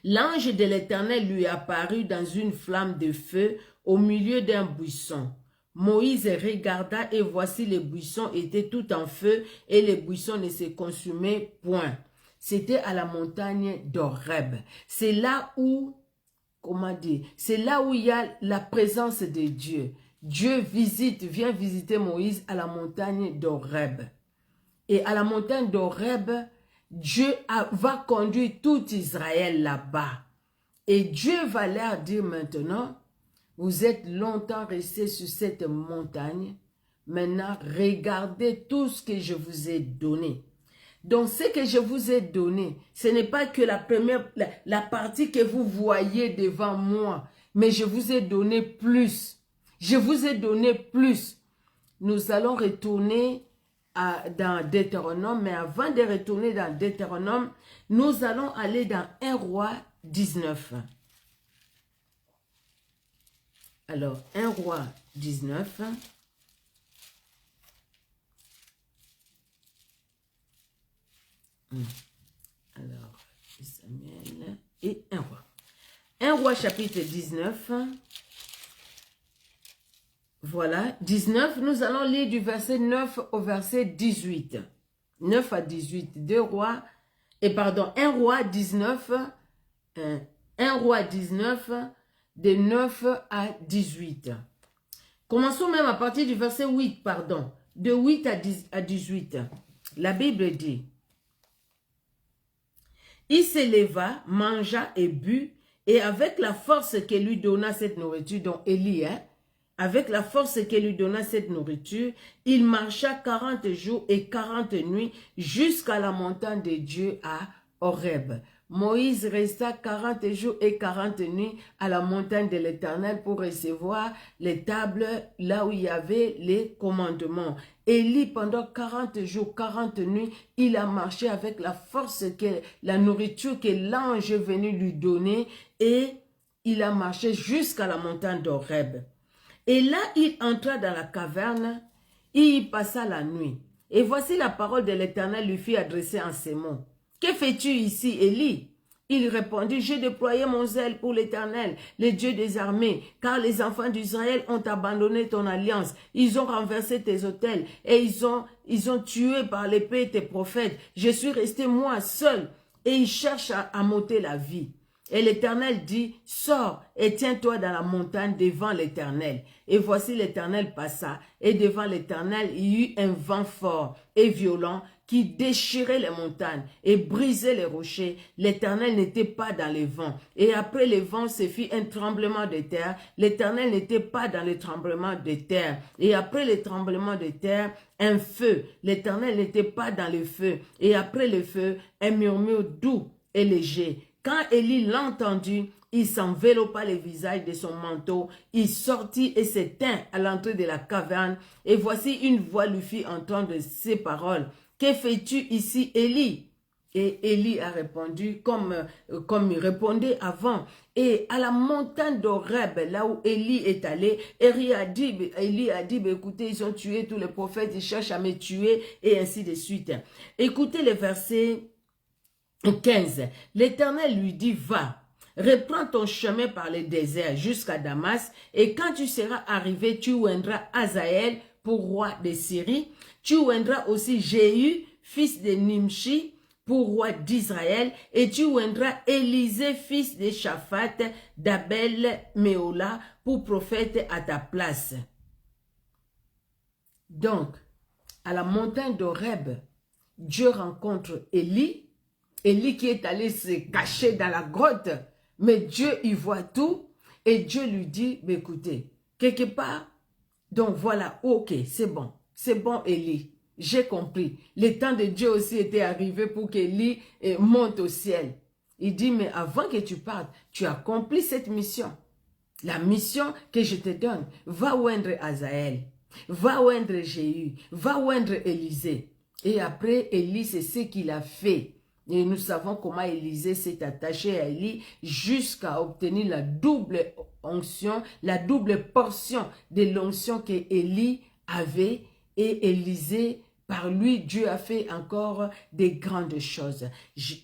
L'ange de l'Éternel lui apparut dans une flamme de feu au milieu d'un buisson. Moïse regarda et voici les buissons étaient tout en feu et les buissons ne se consumaient point. C'était à la montagne d'Horeb. C'est là où, comment dire, c'est là où il y a la présence de Dieu. Dieu vient visiter Moïse à la montagne d'Horeb. Et à la montagne d'Horeb, Dieu va conduire tout Israël là-bas. Et Dieu va leur dire maintenant, vous êtes longtemps restés sur cette montagne. Maintenant, regardez tout ce que je vous ai donné. Donc, ce que je vous ai donné, ce n'est pas que la partie que vous voyez devant moi, mais je vous ai donné plus. Je vous ai donné plus. Nous allons retourner dans Deutéronome, mais avant de retourner dans Deutéronome, nous allons aller dans 1 roi 19. Alors, 1 roi 19. Alors, Samuel et 1 roi. 1 roi chapitre 19. Voilà, 19, nous allons lire du verset 9 au verset 18. 9 à 18, 2 rois, et pardon, 1 roi 19, 1 roi 19, de 9 à 18. Commençons même à partir du verset 8, pardon, de 8 à 18. La Bible dit, il se leva, mangea et but, et avec la force que lui donna cette nourriture, dont Élie, avec la force que lui donna cette nourriture, il marcha 40 jours et 40 nuits jusqu'à la montagne de Dieu à Horeb. Moïse resta 40 jours et 40 nuits à la montagne de l'Éternel pour recevoir les tables là où il y avait les commandements. Élie, pendant 40 jours, 40 nuits, il a marché avec la force, la nourriture que l'ange est venu lui donner et il a marché jusqu'à la montagne d'Horeb. Et là, il entra dans la caverne et y passa la nuit. Et voici la parole de l'Éternel lui fit adresser en ces mots. Que fais-tu ici, Élie? Il répondit, j'ai déployé mon zèle pour l'Éternel, le Dieu des armées, car les enfants d'Israël ont abandonné ton alliance. Ils ont renversé tes autels et ils ont tué par l'épée tes prophètes. Je suis resté moi seul et ils cherchent à m'ôter la vie. Et l'Éternel dit, sors et tiens-toi dans la montagne devant l'Éternel. Et voici l'Éternel passa, et devant l'Éternel, il y eut un vent fort et violent qui déchirait les montagnes et brisait les rochers. L'Éternel n'était pas dans les vents. Et après le vent, se fit un tremblement de terre. L'Éternel n'était pas dans le tremblement de terre. Et après le tremblement de terre, un feu. L'Éternel n'était pas dans le feu. Et après le feu, un murmure doux et léger. Quand Élie l'entendit, il s'enveloppa le visage de son manteau, il sortit et s'éteint à l'entrée de la caverne. Et voici une voix lui fit entendre ces paroles. Que fais-tu ici, Élie? Et Élie a répondu comme il répondait avant. Et à la montagne d'Horeb, là où Élie est allé, Élie a dit, écoutez, ils ont tué tous les prophètes, ils cherchent à me tuer, et ainsi de suite. Écoutez le verset 15. L'Éternel lui dit, va, reprends ton chemin par le désert jusqu'à Damas, et quand tu seras arrivé, tu oindras Hazaël pour roi de Syrie. Tu oindras aussi Jéhu, fils de Nimshi, pour roi d'Israël, et tu oindras Élisée, fils de Shaphat, d'Abel Méola, pour prophète à ta place. Donc, à la montagne d'Horeb, Dieu rencontre Élie, Élie qui est allé se cacher dans la grotte, mais Dieu y voit tout, et Dieu lui dit, mais écoutez, quelque part, donc voilà, ok, c'est bon Élie, j'ai compris. Le temps de Dieu aussi était arrivé pour qu'Élie monte au ciel. Il dit, mais avant que tu partes, tu as accompli cette mission. La mission que je te donne, va oindre Hazaël, va oindre Jéhu, va oindre Élisée. Et après, Élie, c'est ce qu'il a fait. Et nous savons comment Élisée s'est attaché à Élie jusqu'à obtenir la double onction, la double portion de l'onction que Élie avait. Et Élisée, par lui, Dieu a fait encore des grandes choses.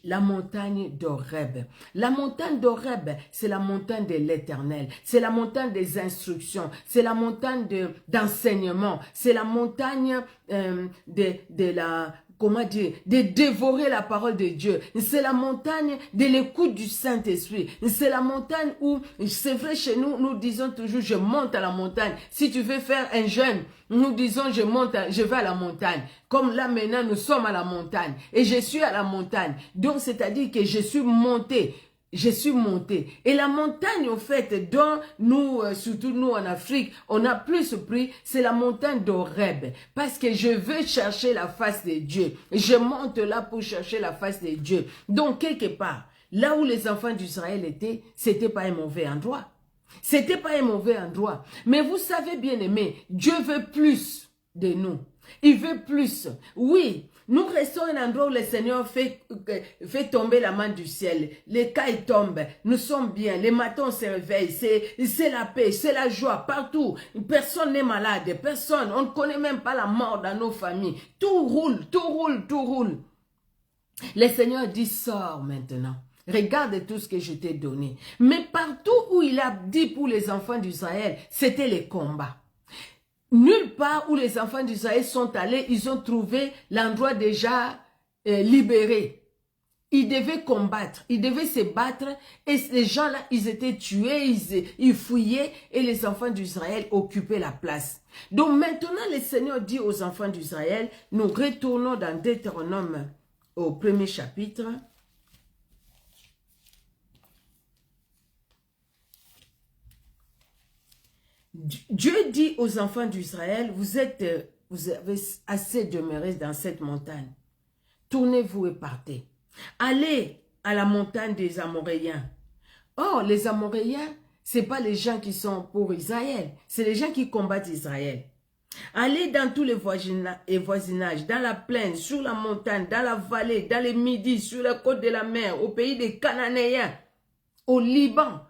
La montagne d'Horeb. La montagne d'Horeb, c'est la montagne de l'Éternel. C'est la montagne des instructions. C'est la montagne d'enseignement. C'est la montagne de la... Comment dire, de dévorer la parole de Dieu. C'est la montagne de l'écoute du Saint-Esprit. C'est la montagne où, c'est vrai, chez nous, nous disons toujours, je monte à la montagne. Si tu veux faire un jeûne, nous disons, je vais à la montagne. Comme là, maintenant, nous sommes à la montagne. Et je suis à la montagne. Donc, c'est-à-dire que je suis monté. Je suis monté. Et la montagne, au fait, dont nous, surtout nous en Afrique, on a plus pris, c'est la montagne d'Horeb. Parce que je veux chercher la face de Dieu. Je monte là pour chercher la face de Dieu. Donc, quelque part, là où les enfants d'Israël étaient, c'était pas un mauvais endroit. C'était pas un mauvais endroit. Mais vous savez, bien aimé, Dieu veut plus de nous. Il veut plus. Oui, nous restons à un endroit où le Seigneur fait tomber la main du ciel. Les cailles tombent. Nous sommes bien. Les matins, on se réveille. C'est la paix, c'est la joie partout. Personne n'est malade. Personne. On ne connaît même pas la mort dans nos familles. Tout roule, tout roule, tout roule. Le Seigneur dit, sors maintenant. Regarde tout ce que je t'ai donné. Mais partout où il a dit pour les enfants d'Israël, c'était les combats. Nulle part où les enfants d'Israël sont allés, ils ont trouvé l'endroit déjà libéré. Ils devaient combattre, ils devaient se battre et les gens-là, ils étaient tués, ils fouillaient et les enfants d'Israël occupaient la place. Donc maintenant, le Seigneur dit aux enfants d'Israël, nous retournons dans Deutéronome au 1er chapitre. Dieu dit aux enfants d'Israël, vous avez assez demeuré dans cette montagne. Tournez-vous et partez. Allez à la montagne des Amoréens. Or, les Amoréens, ce n'est pas les gens qui sont pour Israël. C'est les gens qui combattent Israël. Allez dans tous les voisinages, dans la plaine, sur la montagne, dans la vallée, dans les midis, sur la côte de la mer, au pays des Cananéens, au Liban.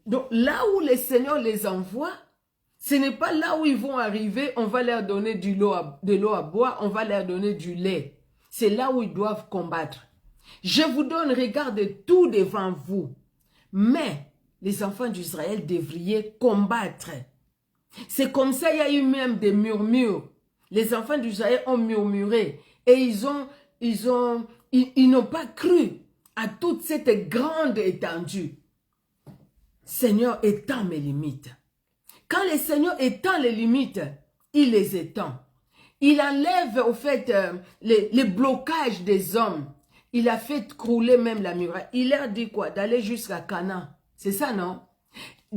Donc là où le Seigneur les envoie, ce n'est pas là où ils vont arriver, on va leur donner de l'eau à boire, on va leur donner du lait. C'est là où ils doivent combattre. Je vous donne, regardez tout devant vous. Mais les enfants d'Israël devraient combattre. C'est comme ça, il y a eu même des murmures. Les enfants d'Israël ont murmuré et ils n'ont pas cru à toute cette grande étendue. Seigneur, étends mes limites. Quand le Seigneur étend les limites, il les étend. Il enlève au fait les blocages des hommes. Il a fait crouler même la muraille. Il leur dit quoi? D'aller jusqu'à Canaan. C'est ça, non?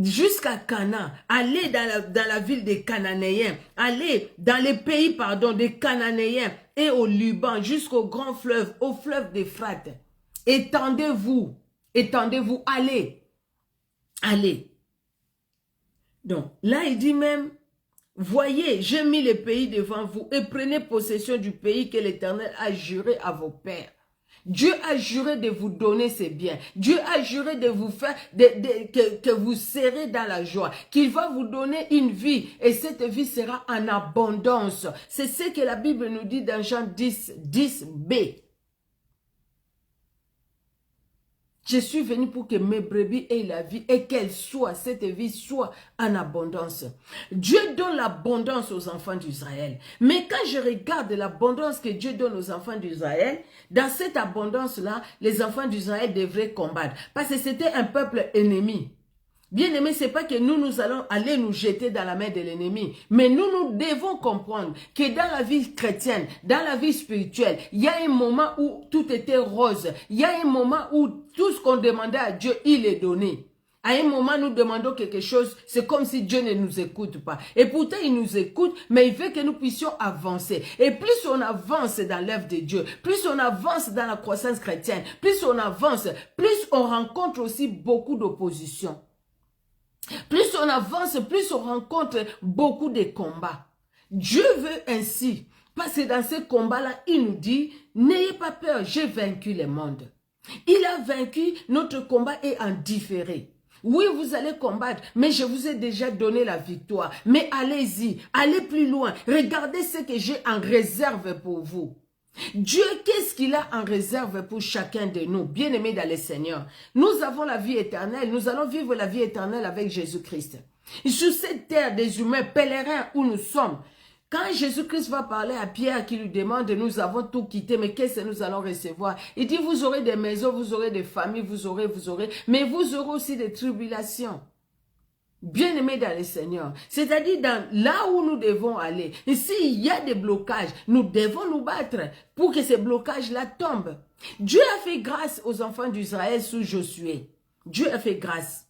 Jusqu'à Canaan. Aller dans la ville des Cananéens. Aller dans les pays, des Cananéens et au Liban, jusqu'au grand fleuve, au fleuve d'Euphrate. Étendez-vous. Étendez-vous. Allez. Allez. Donc, là, il dit même, voyez, j'ai mis le pays devant vous et prenez possession du pays que l'Éternel a juré à vos pères. Dieu a juré de vous donner ses biens. Dieu a juré de vous faire, que vous serez dans la joie. Qu'il va vous donner une vie et cette vie sera en abondance. C'est ce que la Bible nous dit dans Jean 10, 10b. Je suis venu pour que mes brebis aient la vie et cette vie soit en abondance. Dieu donne l'abondance aux enfants d'Israël. Mais quand je regarde l'abondance que Dieu donne aux enfants d'Israël, dans cette abondance-là, les enfants d'Israël devraient combattre. Parce que c'était un peuple ennemi. Bien aimé, ce n'est pas que nous allons aller nous jeter dans la main de l'ennemi. Mais nous devons comprendre que dans la vie chrétienne, dans la vie spirituelle, il y a un moment où tout était rose. Il y a un moment où tout ce qu'on demandait à Dieu, il est donné. À un moment, nous demandons quelque chose, c'est comme si Dieu ne nous écoute pas. Et pourtant, il nous écoute, mais il veut que nous puissions avancer. Et plus on avance dans l'œuvre de Dieu, plus on avance dans la croissance chrétienne, plus on avance, plus on rencontre aussi beaucoup d'opposition. Plus on avance, plus on rencontre beaucoup de combats. Dieu veut ainsi, parce que dans ces combats-là, il nous dit, n'ayez pas peur, j'ai vaincu le monde. Il a vaincu, notre combat est en différé. Oui, vous allez combattre, mais je vous ai déjà donné la victoire. Mais allez-y, allez plus loin. Regardez ce que j'ai en réserve pour vous. Dieu, qu'est-ce qu'il a en réserve pour chacun de nous, bien-aimés dans le Seigneur? Nous avons la vie éternelle, nous allons vivre la vie éternelle avec Jésus-Christ. Sur cette terre des humains, pèlerins où nous sommes, quand Jésus-Christ va parler à Pierre qui lui demande, nous avons tout quitté, mais qu'est-ce que nous allons recevoir? Il dit, vous aurez des maisons, vous aurez des familles, vous aurez, mais vous aurez aussi des tribulations. Bien-aimés dans le Seigneur, c'est-à-dire là où nous devons aller. Et s'il y a des blocages, nous devons nous battre pour que ces blocages-là tombent. Dieu a fait grâce aux enfants d'Israël sous Josué. Dieu a fait grâce.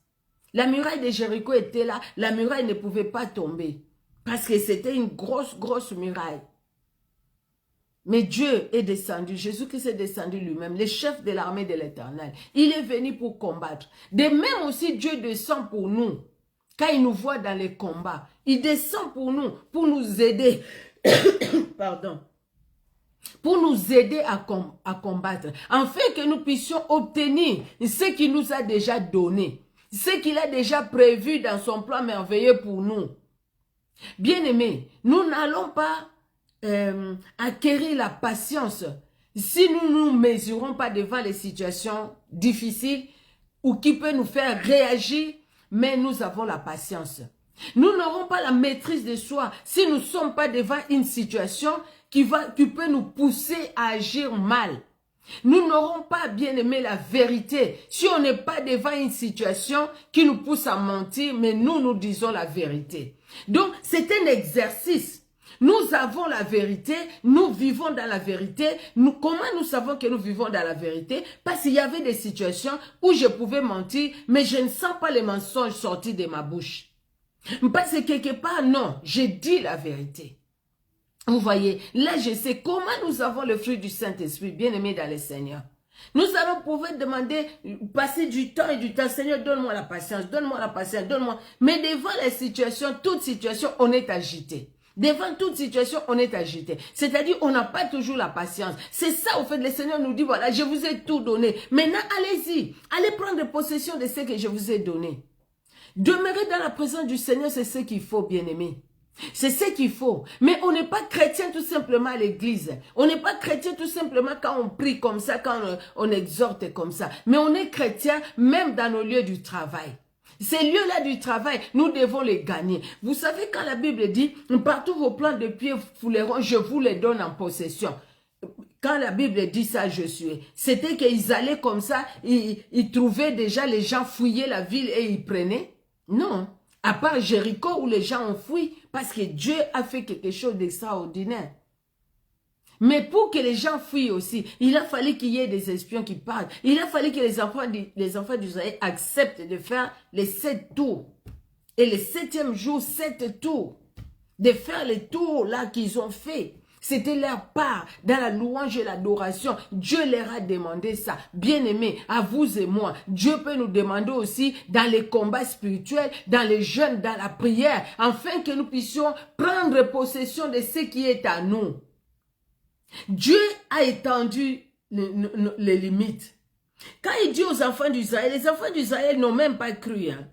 La muraille de Jéricho était là, la muraille ne pouvait pas tomber. Parce que c'était une grosse muraille. Mais Dieu est descendu, Jésus-Christ est descendu lui-même, le chef de l'armée de l'Éternel. Il est venu pour combattre. De même aussi, Dieu descend pour nous. Quand il nous voit dans les combats, il descend pour nous aider. Pardon. Pour nous aider à combattre. Afin que nous puissions obtenir ce qu'il nous a déjà donné. Ce qu'il a déjà prévu dans son plan merveilleux pour nous. Bien-aimés, nous n'allons pas acquérir la patience si nous ne nous mesurons pas devant les situations difficiles ou qui peuvent nous faire réagir, mais nous avons la patience. Nous n'aurons pas la maîtrise de soi si nous ne sommes pas devant une situation qui peut nous pousser à agir mal. Nous n'aurons pas, bien aimé, la vérité si on n'est pas devant une situation qui nous pousse à mentir, mais nous disons la vérité. Donc, c'est un exercice. Nous avons la vérité, nous vivons dans la vérité. Comment nous savons que nous vivons dans la vérité? Parce qu'il y avait des situations où je pouvais mentir, mais je ne sens pas les mensonges sortis de ma bouche. Parce que quelque part, non, j'ai dit la vérité. Vous voyez, là je sais comment nous avons le fruit du Saint-Esprit, bien-aimé dans le Seigneur. Nous allons pouvoir demander, passer du temps et du temps. Seigneur, donne-moi la patience, donne-moi. Mais devant les situations, toute situation, on est agité. Devant toute situation, on est agité. C'est-à-dire, on n'a pas toujours la patience. C'est ça, au fait, le Seigneur nous dit, voilà, je vous ai tout donné. Maintenant, allez-y. Allez prendre possession de ce que je vous ai donné. Demeurer dans la présence du Seigneur, c'est ce qu'il faut, bien-aimé. C'est ce qu'il faut. Mais on n'est pas chrétien tout simplement à l'église. On n'est pas chrétien tout simplement quand on prie comme ça, quand on exhorte comme ça. Mais on est chrétien même dans nos lieux du travail. Ces lieux-là du travail, nous devons les gagner. Vous savez quand la Bible dit, partout vos plants de pied fouleront, je vous les donne en possession. Quand la Bible dit ça, Josué, c'était qu'ils allaient comme ça, ils trouvaient déjà les gens fouiller la ville et ils prenaient. Non. À part Jéricho où les gens ont fui parce que Dieu a fait quelque chose d'extraordinaire. Mais pour que les gens fuient aussi, il a fallu qu'il y ait des espions qui parlent. Il a fallu que les enfants d'Israël acceptent de faire les 7 tours. Et le 7e jour, 7 tours. De faire les tours là qu'ils ont fait. C'était leur part dans la louange et l'adoration. Dieu leur a demandé ça. Bien-aimés, à vous et moi, Dieu peut nous demander aussi dans les combats spirituels, dans les jeûnes, dans la prière, afin que nous puissions prendre possession de ce qui est à nous. Dieu a étendu les limites. Quand il dit aux enfants d'Israël, les enfants d'Israël n'ont même pas cru. Hein.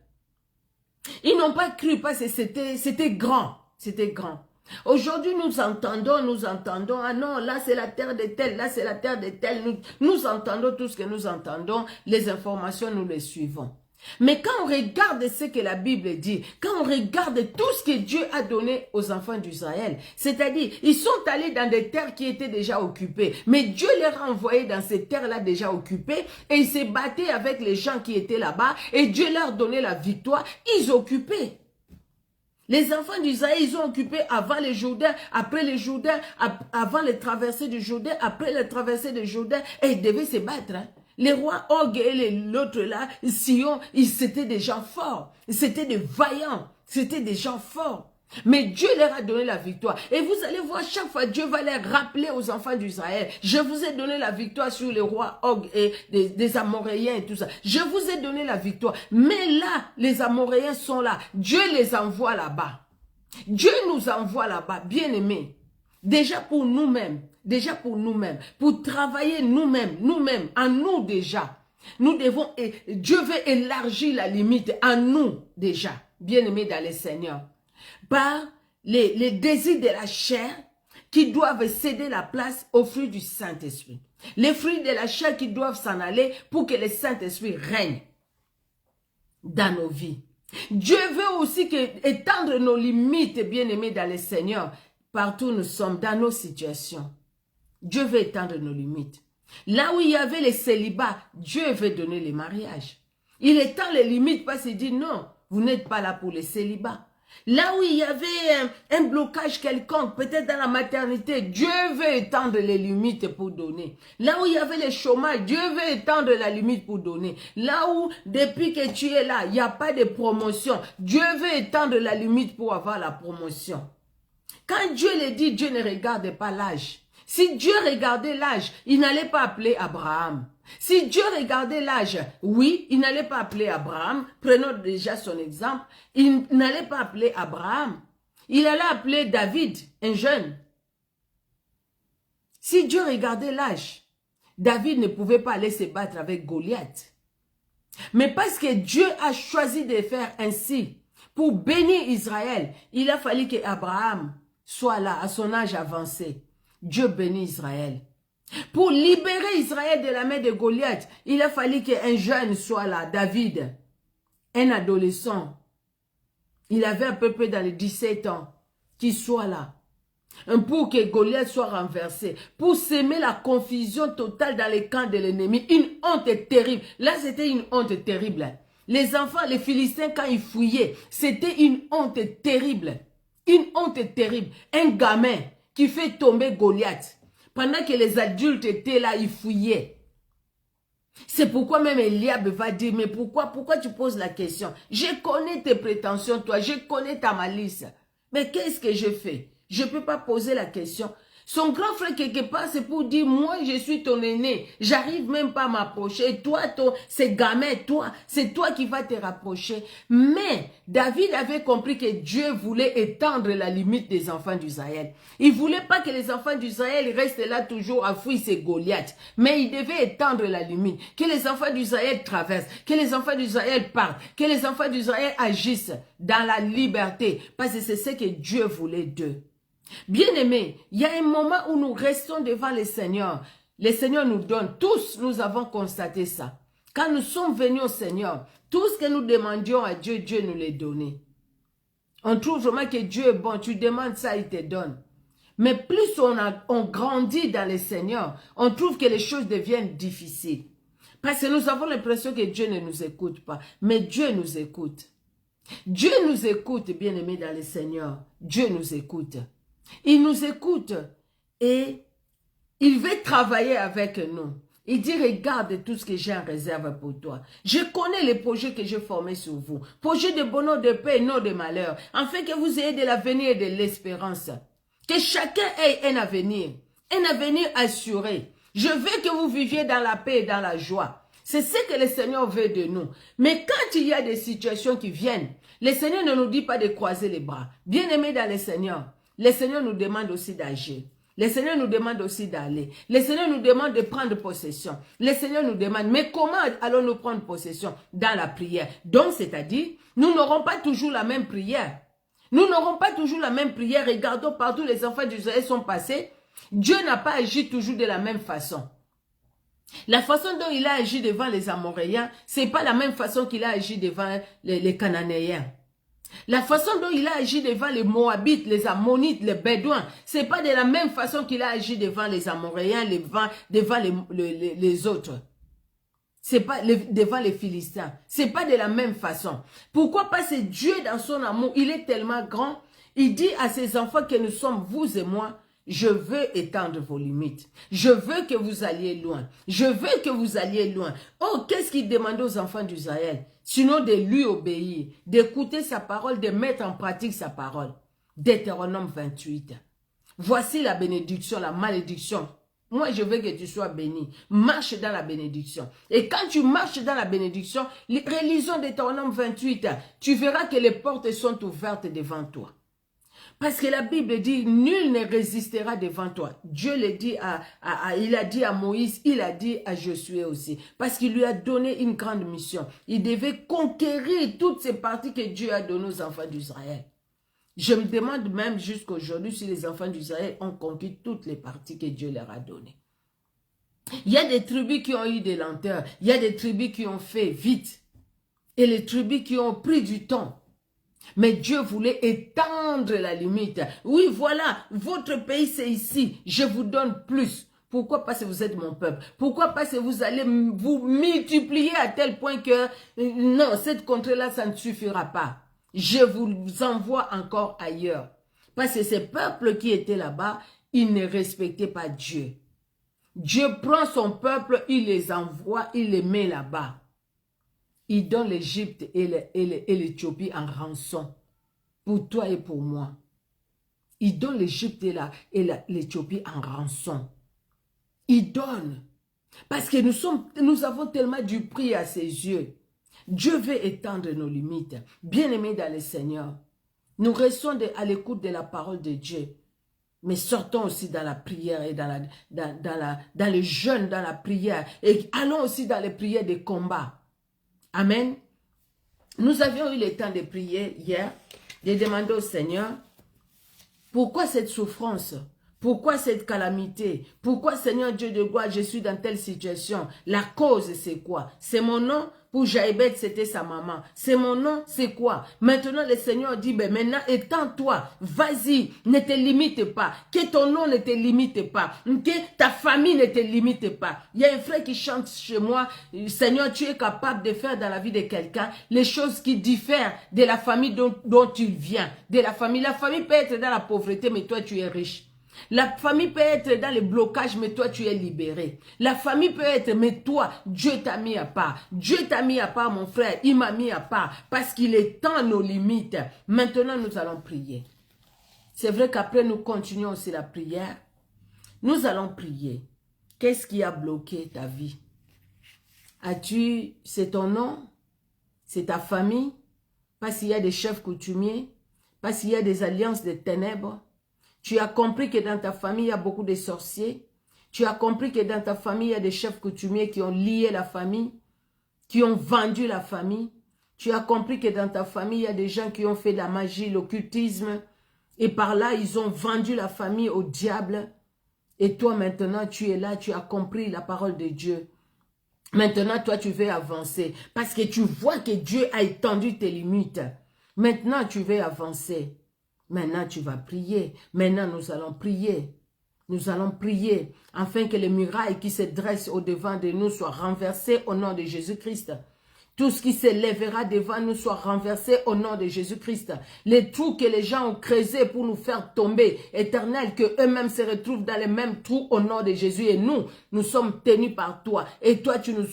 Ils n'ont pas cru parce que c'était grand. C'était grand. Aujourd'hui, nous entendons, ah non, là c'est la terre de tel, là c'est la terre de tel. Nous entendons tout ce que nous entendons, les informations, nous les suivons. Mais quand on regarde ce que la Bible dit, quand on regarde tout ce que Dieu a donné aux enfants d'Israël, c'est-à-dire, ils sont allés dans des terres qui étaient déjà occupées, mais Dieu les a envoyés dans ces terres-là déjà occupées, et ils se battaient avec les gens qui étaient là-bas, et Dieu leur donnait la victoire, ils occupaient. Les enfants d'Israël, ils ont occupé avant les Jourdains, après les Jourdains, avant les traversées du Jourdain, après les traversées du Jourdain, et ils devaient se battre. Hein. Les rois Og et l'autre là, Sion, c'était des gens forts, c'était des vaillants, c'était des gens forts. Mais Dieu leur a donné la victoire. Et vous allez voir, chaque fois, Dieu va les rappeler aux enfants d'Israël. Je vous ai donné la victoire sur les rois Og et des Amoréens et tout ça. Je vous ai donné la victoire. Mais là, les Amoréens sont là. Dieu les envoie là-bas. Dieu nous envoie là-bas, bien-aimés. Déjà pour nous-mêmes. Pour travailler nous-mêmes, en nous déjà. Nous devons, Dieu veut élargir la limite à nous déjà, bien-aimés dans le Seigneur, par les désirs de la chair qui doivent céder la place aux fruits du Saint-Esprit. Les fruits de la chair qui doivent s'en aller pour que le Saint-Esprit règne dans nos vies. Dieu veut aussi étendre nos limites, bien-aimés dans le Seigneur, partout où nous sommes, dans nos situations. Dieu veut étendre nos limites. Là où il y avait les célibats, Dieu veut donner les mariages. Il étend les limites parce qu'il dit non, vous n'êtes pas là pour les célibats. Là où il y avait un blocage quelconque, peut-être dans la maternité, Dieu veut étendre les limites pour donner. Là où il y avait le chômage, Dieu veut étendre la limite pour donner. Là où, depuis que tu es là, il n'y a pas de promotion, Dieu veut étendre la limite pour avoir la promotion. Quand Dieu le dit, Dieu ne regarde pas l'âge. Si Dieu regardait l'âge, il n'allait pas appeler Abraham. Si Dieu regardait l'âge, oui, il n'allait pas appeler Abraham. Prenons déjà son exemple. Il n'allait pas appeler Abraham. Il allait appeler David, un jeune. Si Dieu regardait l'âge, David ne pouvait pas aller se battre avec Goliath. Mais parce que Dieu a choisi de faire ainsi, pour bénir Israël, il a fallu qu'Abraham soit là, à son âge avancé. Dieu bénit Israël. Pour libérer Israël de la main de Goliath, il a fallu qu'un jeune soit là, David, un adolescent. Il avait à peu près dans les 17 ans, qu'il soit là. Pour que Goliath soit renversé, pour s'aimer la confusion totale dans les camps de l'ennemi, une honte terrible. Là, c'était une honte terrible. Les enfants, les Philistins, quand ils fouillaient, c'était une honte terrible. Une honte terrible. Un gamin qui fait tomber Goliath. Pendant que les adultes étaient là, ils fouillaient. C'est pourquoi même Eliab va dire, mais pourquoi tu poses la question? Je connais tes prétentions, toi, je connais ta malice. Mais qu'est-ce que je fais? Je ne peux pas poser la question. Son grand frère, quelque part, c'est pour dire, moi, je suis ton aîné. J'arrive même pas à m'approcher. Toi, c'est gamin, toi, c'est toi qui vas te rapprocher. Mais David avait compris que Dieu voulait étendre la limite des enfants d'Israël. Il voulait pas que les enfants d'Israël restent là toujours à fouiller ces Goliaths. Mais il devait étendre la limite. Que les enfants d'Israël traversent. Que les enfants d'Israël partent. Que les enfants d'Israël agissent dans la liberté. Parce que c'est ce que Dieu voulait d'eux. Bien-aimés, il y a un moment où nous restons devant le Seigneur. Le Seigneur nous donne, tous nous avons constaté ça. Quand nous sommes venus au Seigneur, tout ce que nous demandions à Dieu, Dieu nous l'a donné. On trouve vraiment que Dieu est bon, tu demandes ça, il te donne. Mais plus on grandit dans le Seigneur, on trouve que les choses deviennent difficiles. Parce que nous avons l'impression que Dieu ne nous écoute pas. Mais Dieu nous écoute. Dieu nous écoute, bien-aimés dans le Seigneur. Dieu nous écoute. Il nous écoute et il veut travailler avec nous. Il dit, regarde tout ce que j'ai en réserve pour toi. Je connais les projets que j'ai formés sur vous. Projets de bonheur, de paix et non de malheur. Afin que vous ayez de l'avenir et de l'espérance. Que chacun ait un avenir assuré. Je veux que vous viviez dans la paix et dans la joie. C'est ce que le Seigneur veut de nous. Mais quand il y a des situations qui viennent, le Seigneur ne nous dit pas de croiser les bras. Bien-aimés dans le Seigneur, le Seigneur nous demande aussi d'agir. Le Seigneur nous demande aussi d'aller. Le Seigneur nous demande de prendre possession. Le Seigneur nous demande, mais comment allons-nous prendre possession? Dans la prière. Donc, c'est-à-dire, nous n'aurons pas toujours la même prière. Nous n'aurons pas toujours la même prière. Regardons partout les enfants d'Israël sont passés. Dieu n'a pas agi toujours de la même façon. La façon dont il a agi devant les Amoréens, ce n'est pas la même façon qu'il a agi devant les Cananéens. La façon dont il a agi devant les Moabites, les Ammonites, les Bédouins, ce n'est pas de la même façon qu'il a agi devant les Amoréens, devant les autres. C'est pas devant les Philistins. C'est pas de la même façon. Pourquoi? Parce que Dieu, dans son amour, il est tellement grand. Il dit à ses enfants que nous sommes, vous et moi, je veux étendre vos limites. Je veux que vous alliez loin. Je veux que vous alliez loin. Oh, qu'est-ce qu'il demandait aux enfants d'Israël? Sinon de lui obéir, d'écouter sa parole, de mettre en pratique sa parole. Deutéronome 28. Voici la bénédiction, la malédiction. Moi, je veux que tu sois béni. Marche dans la bénédiction. Et quand tu marches dans la bénédiction, relisons Deutéronome 28, tu verras que les portes sont ouvertes devant toi. Parce que la Bible dit, nul ne résistera devant toi. Dieu le dit il a dit à Moïse, il a dit à Josué aussi. Parce qu'il lui a donné une grande mission. Il devait conquérir toutes ces parties que Dieu a données aux enfants d'Israël. Je me demande même jusqu'à aujourd'hui si les enfants d'Israël ont conquis toutes les parties que Dieu leur a données. Il y a des tribus qui ont eu des lenteurs. Il y a des tribus qui ont fait vite. Et les tribus qui ont pris du temps. Mais Dieu voulait étendre la limite. Oui, voilà, votre pays c'est ici. Je vous donne plus. Pourquoi? Parce que vous êtes mon peuple. Pourquoi? Parce que vous allez vous multiplier à tel point que non, cette contrée-là, ça ne suffira pas. Je vous envoie encore ailleurs. Parce que ces peuples qui étaient là-bas, ils ne respectaient pas Dieu. Dieu prend son peuple, il les envoie, il les met là-bas. Il donne l'Égypte et l'Éthiopie en rançon. Pour toi et pour moi. Il donne l'Égypte et l'Éthiopie en rançon. Il donne. Parce que nous avons tellement du prix à ses yeux. Dieu veut étendre nos limites. Bien-aimés dans le Seigneur, nous restons à l'écoute de la parole de Dieu. Mais sortons aussi dans la prière et dans le jeûne, dans la prière. Et allons aussi dans les prières de combat. Amen. Nous avions eu le temps de prier hier, de demander au Seigneur, pourquoi cette souffrance? Pourquoi cette calamité? Pourquoi, Seigneur Dieu de gloire, je suis dans telle situation? La cause, c'est quoi? C'est mon nom? Pour Jaïbet, c'était sa maman. C'est mon nom, c'est quoi? Maintenant, le Seigneur dit, ben maintenant, étends-toi. Vas-y, ne te limite pas. Que ton nom ne te limite pas. Que ta famille ne te limite pas. Il y a un frère qui chante chez moi, Seigneur, tu es capable de faire dans la vie de quelqu'un les choses qui diffèrent de la famille dont tu viens. De la famille. La famille peut être dans la pauvreté, mais toi, tu es riche. La famille peut être dans les blocages, mais toi, tu es libéré. La famille peut être, mais toi, Dieu t'a mis à part. Dieu t'a mis à part, mon frère. Il m'a mis à part parce qu'il étend nos limites. Maintenant, nous allons prier. C'est vrai qu'après, nous continuons aussi la prière. Nous allons prier. Qu'est-ce qui a bloqué ta vie? C'est ton nom? C'est ta famille? Parce qu'il y a des chefs coutumiers? Parce qu'il y a des alliances de ténèbres? Tu as compris que dans ta famille, il y a beaucoup de sorciers. Tu as compris que dans ta famille, il y a des chefs coutumiers qui ont lié la famille, qui ont vendu la famille. Tu as compris que dans ta famille, il y a des gens qui ont fait de la magie, l'occultisme. Et par là, ils ont vendu la famille au diable. Et toi, maintenant, tu es là, tu as compris la parole de Dieu. Maintenant, toi, tu veux avancer. Parce que tu vois que Dieu a étendu tes limites. Maintenant, tu veux avancer. Maintenant, tu vas prier. Maintenant, nous allons prier. Nous allons prier afin que les murailles qui se dressent au-devant de nous soient renversées au nom de Jésus-Christ. Tout ce qui se lèvera devant nous soit renversé au nom de Jésus-Christ. Les trous que les gens ont creusés pour nous faire tomber, éternel, que eux-mêmes se retrouvent dans les mêmes trous au nom de Jésus. Et nous sommes tenus par toi. Et toi, tu nous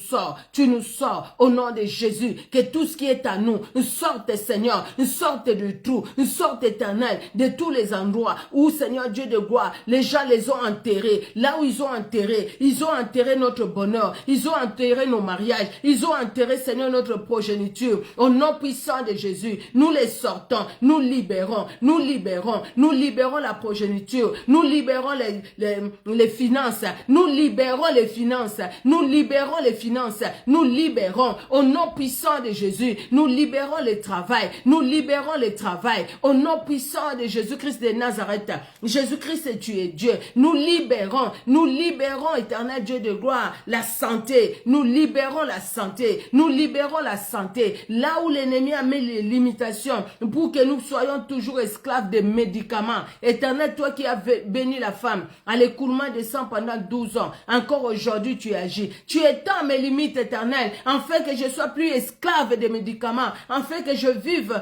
sors au nom de Jésus. Que tout ce qui est à nous sorte, Seigneur, sorte du trou, sorte, éternel, de tous les endroits où, Seigneur Dieu de gloire, les gens les ont enterrés. Là où ils ont enterré notre bonheur, ils ont enterré nos mariages, ils ont enterré, Seigneur, notre progéniture. Au nom puissant de Jésus, nous les sortons, nous libérons la progéniture, nous libérons les finances, nous libérons les finances, nous libérons les finances, nous libérons au nom puissant de Jésus, nous libérons le travail, au nom puissant de Jésus-Christ de Nazareth. Jésus-Christ, tu es Dieu. Nous libérons, éternel Dieu de gloire, la santé, nous libérons la santé, là où l'ennemi a mis les limitations pour que nous soyons toujours esclaves des médicaments. Éternel, toi qui as béni la femme à l'écoulement de sang pendant 12 ans, encore aujourd'hui tu agis. Tu étends mes limites, éternel, afin que je sois plus esclave des médicaments, afin que je vive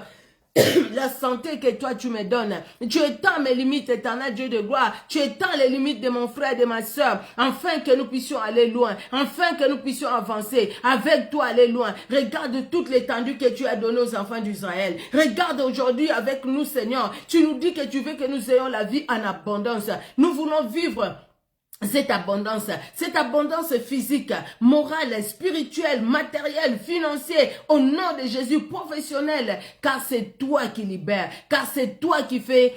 la santé que toi tu me donnes. Tu étends mes limites, éternel Dieu de gloire. Tu étends les limites de mon frère et de ma soeur, afin que nous puissions aller loin, afin que nous puissions avancer, avec toi aller loin. Regarde toute l'étendue que tu as donnée aux enfants d'Israël. Regarde aujourd'hui avec nous, Seigneur. Tu nous dis que tu veux que nous ayons la vie en abondance. Nous voulons vivre cette abondance physique, morale, spirituelle, matérielle, financière, au nom de Jésus, professionnel, car c'est toi qui libères, car c'est toi qui fait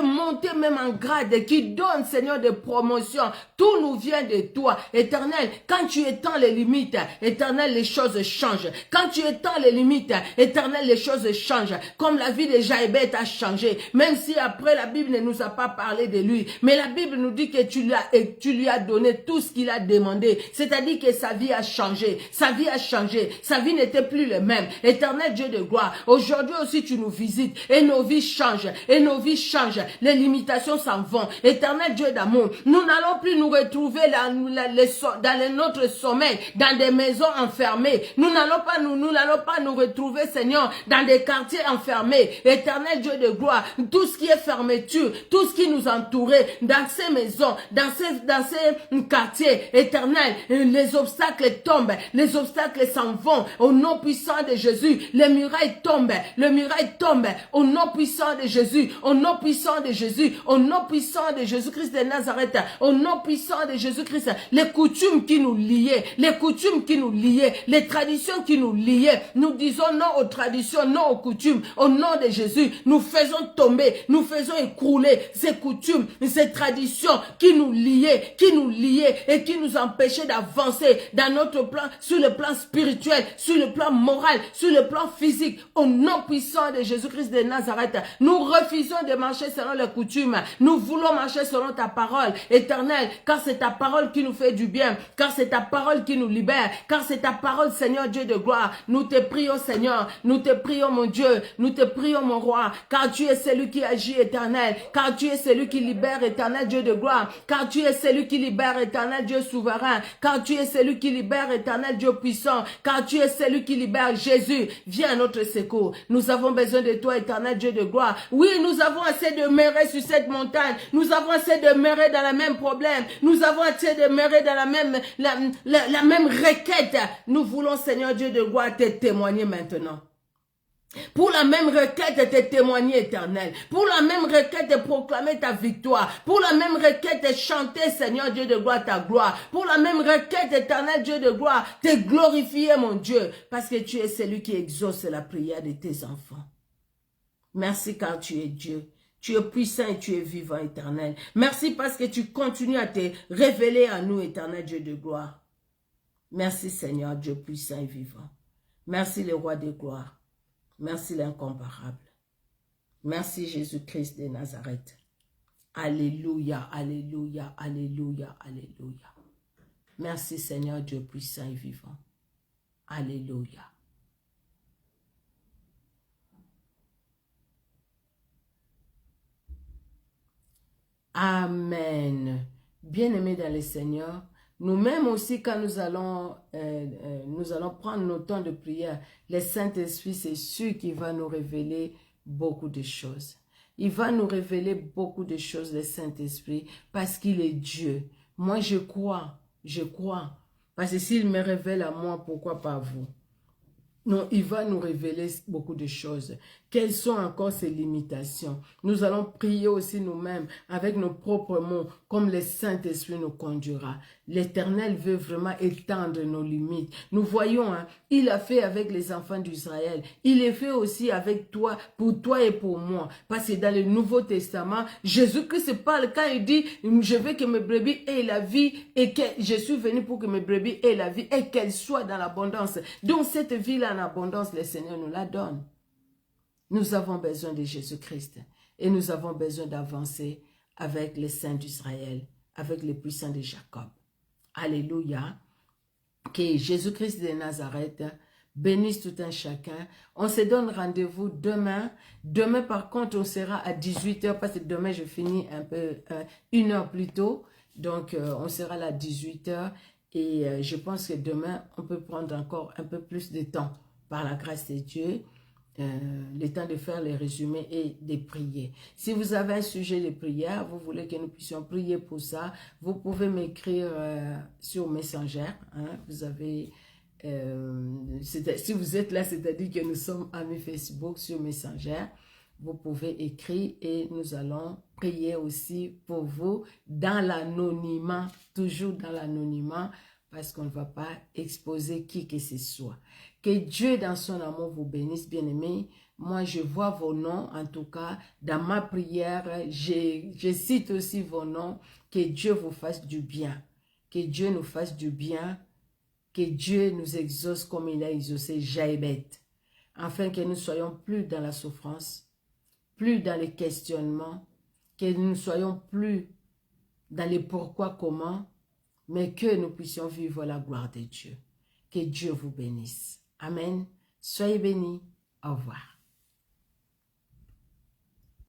monter même en grade, qui donne, Seigneur, des promotions. Tout nous vient de toi, Éternel. Quand tu étends les limites, Éternel, les choses changent. Quand tu étends les limites, Éternel, les choses changent. Comme la vie de Jaébet a changé, même si après la Bible ne nous a pas parlé de lui, mais la Bible nous dit que tu lui as donné tout ce qu'il a demandé. C'est-à-dire que sa vie a changé. Sa vie a changé. Sa vie n'était plus la même. Éternel Dieu de gloire, aujourd'hui aussi tu nous visites et nos vies changent. Et nos vies changent. Les limitations s'en vont. Éternel Dieu d'amour, nous n'allons plus nous retrouver dans notre sommeil, dans des maisons enfermées. Nous n'allons pas nous retrouver, Seigneur, dans des quartiers enfermés. Éternel Dieu de gloire, tout ce qui est fermeture, tout ce qui nous entourait, dans ces maisons, dans ces quartiers, Éternel, les obstacles tombent, les obstacles s'en vont, au nom puissant de Jésus, les murailles tombent, au nom puissant de Jésus, au nom puissant de Jésus, au nom puissant de Jésus-Christ de Nazareth, au nom puissant de Jésus-Christ, les coutumes qui nous liaient, les traditions qui nous liaient, nous disons non aux traditions, non aux coutumes, au nom de Jésus, nous faisons tomber, nous faisons écrouler ces coutumes, ces traditions qui nous liaient et qui nous empêchaient d'avancer dans notre plan, sur le plan spirituel, sur le plan moral, sur le plan physique, au nom puissant de Jésus-Christ de Nazareth. Nous refusons de marcher selon les coutumes, nous voulons marcher selon ta parole, Éternel, car c'est ta parole qui nous fait du bien, car c'est ta parole qui nous libère, car c'est ta parole, Seigneur Dieu de gloire. Nous te prions, Seigneur, nous te prions, mon Dieu, nous te prions, mon roi, car tu es celui qui agit, Éternel, car tu es celui qui libère, Éternel Dieu de gloire, car tu es celui qui libère, Éternel Dieu souverain, car tu es celui qui libère, Éternel Dieu puissant, car tu es celui qui libère. Jésus, viens à notre secours. Nous avons besoin de toi, Éternel Dieu de gloire. Oui, nous avons assez de demeurer sur cette montagne, nous avons assez de demeurer dans le même problème, nous avons assez de demeurer dans la même requête. Nous voulons, Seigneur Dieu de gloire, te témoigner maintenant. Pour la même requête de témoigner, Éternel. Pour la même requête de proclamer ta victoire. Pour la même requête de chanter, Seigneur Dieu de gloire, ta gloire. Pour la même requête, Éternel Dieu de gloire, te glorifier, mon Dieu. Parce que tu es celui qui exauce la prière de tes enfants. Merci car tu es Dieu. Tu es puissant et tu es vivant, Éternel. Merci parce que tu continues à te révéler à nous, Éternel Dieu de gloire. Merci, Seigneur, Dieu puissant et vivant. Merci, le roi de gloire. Merci l'incomparable. Merci Jésus-Christ de Nazareth. Alléluia, alléluia, alléluia, alléluia. Merci Seigneur Dieu puissant et vivant. Alléluia. Amen. Bien-aimés dans le Seigneur, nous-mêmes aussi, quand nous allons prendre nos temps de prière, le Saint-Esprit, c'est sûr qu'il va nous révéler beaucoup de choses. Il va nous révéler beaucoup de choses, le Saint-Esprit, parce qu'il est Dieu. Moi, je crois. Parce que s'il me révèle à moi, pourquoi pas vous? Non, il va nous révéler beaucoup de choses. Quelles sont encore ces limitations? Nous allons prier aussi nous-mêmes avec nos propres mots, comme le Saint-Esprit nous conduira. L'Éternel veut vraiment étendre nos limites. Nous voyons, hein, il a fait avec les enfants d'Israël. Il est fait aussi avec toi, pour toi et pour moi. Parce que dans le Nouveau Testament, Jésus-Christ parle quand il dit, je veux que mes brebis aient la vie et que je suis venu pour que mes brebis aient la vie et qu'elles soient dans l'abondance. Donc cette vie-là en abondance, le Seigneur nous la donne. Nous avons besoin de Jésus-Christ et nous avons besoin d'avancer avec les saints d'Israël, avec les puissants de Jacob. Alléluia. Que Jésus-Christ de Nazareth bénisse tout un chacun. On se donne rendez-vous demain. Demain, par contre, on sera à 18 h parce que demain, je finis un peu 1 heure plus tôt. Donc, on sera là à 18 h et je pense que demain, on peut prendre encore un peu plus de temps par la grâce de Dieu. Le temps de faire les résumés et de prier. Si vous avez un sujet de prière, vous voulez que nous puissions prier pour ça, vous pouvez m'écrire sur Messenger. Hein, vous avez, si vous êtes là, c'est-à-dire que nous sommes amis Facebook sur Messenger. vous pouvez écrire et nous allons prier aussi pour vous dans l'anonymat, toujours dans l'anonymat, parce qu'on ne va pas exposer qui que ce soit. Que Dieu dans son amour vous bénisse, bien-aimés. Moi, je vois vos noms, en tout cas, dans ma prière, je cite aussi vos noms. Que Dieu vous fasse du bien. Que Dieu nous fasse du bien. Que Dieu nous exauce comme il a exaucé Jaébet. Afin que nous ne soyons plus dans la souffrance, plus dans les questionnements, que nous ne soyons plus dans les pourquoi, comment, mais que nous puissions vivre la gloire de Dieu. Que Dieu vous bénisse. Amen. Soyez bénis. Au revoir.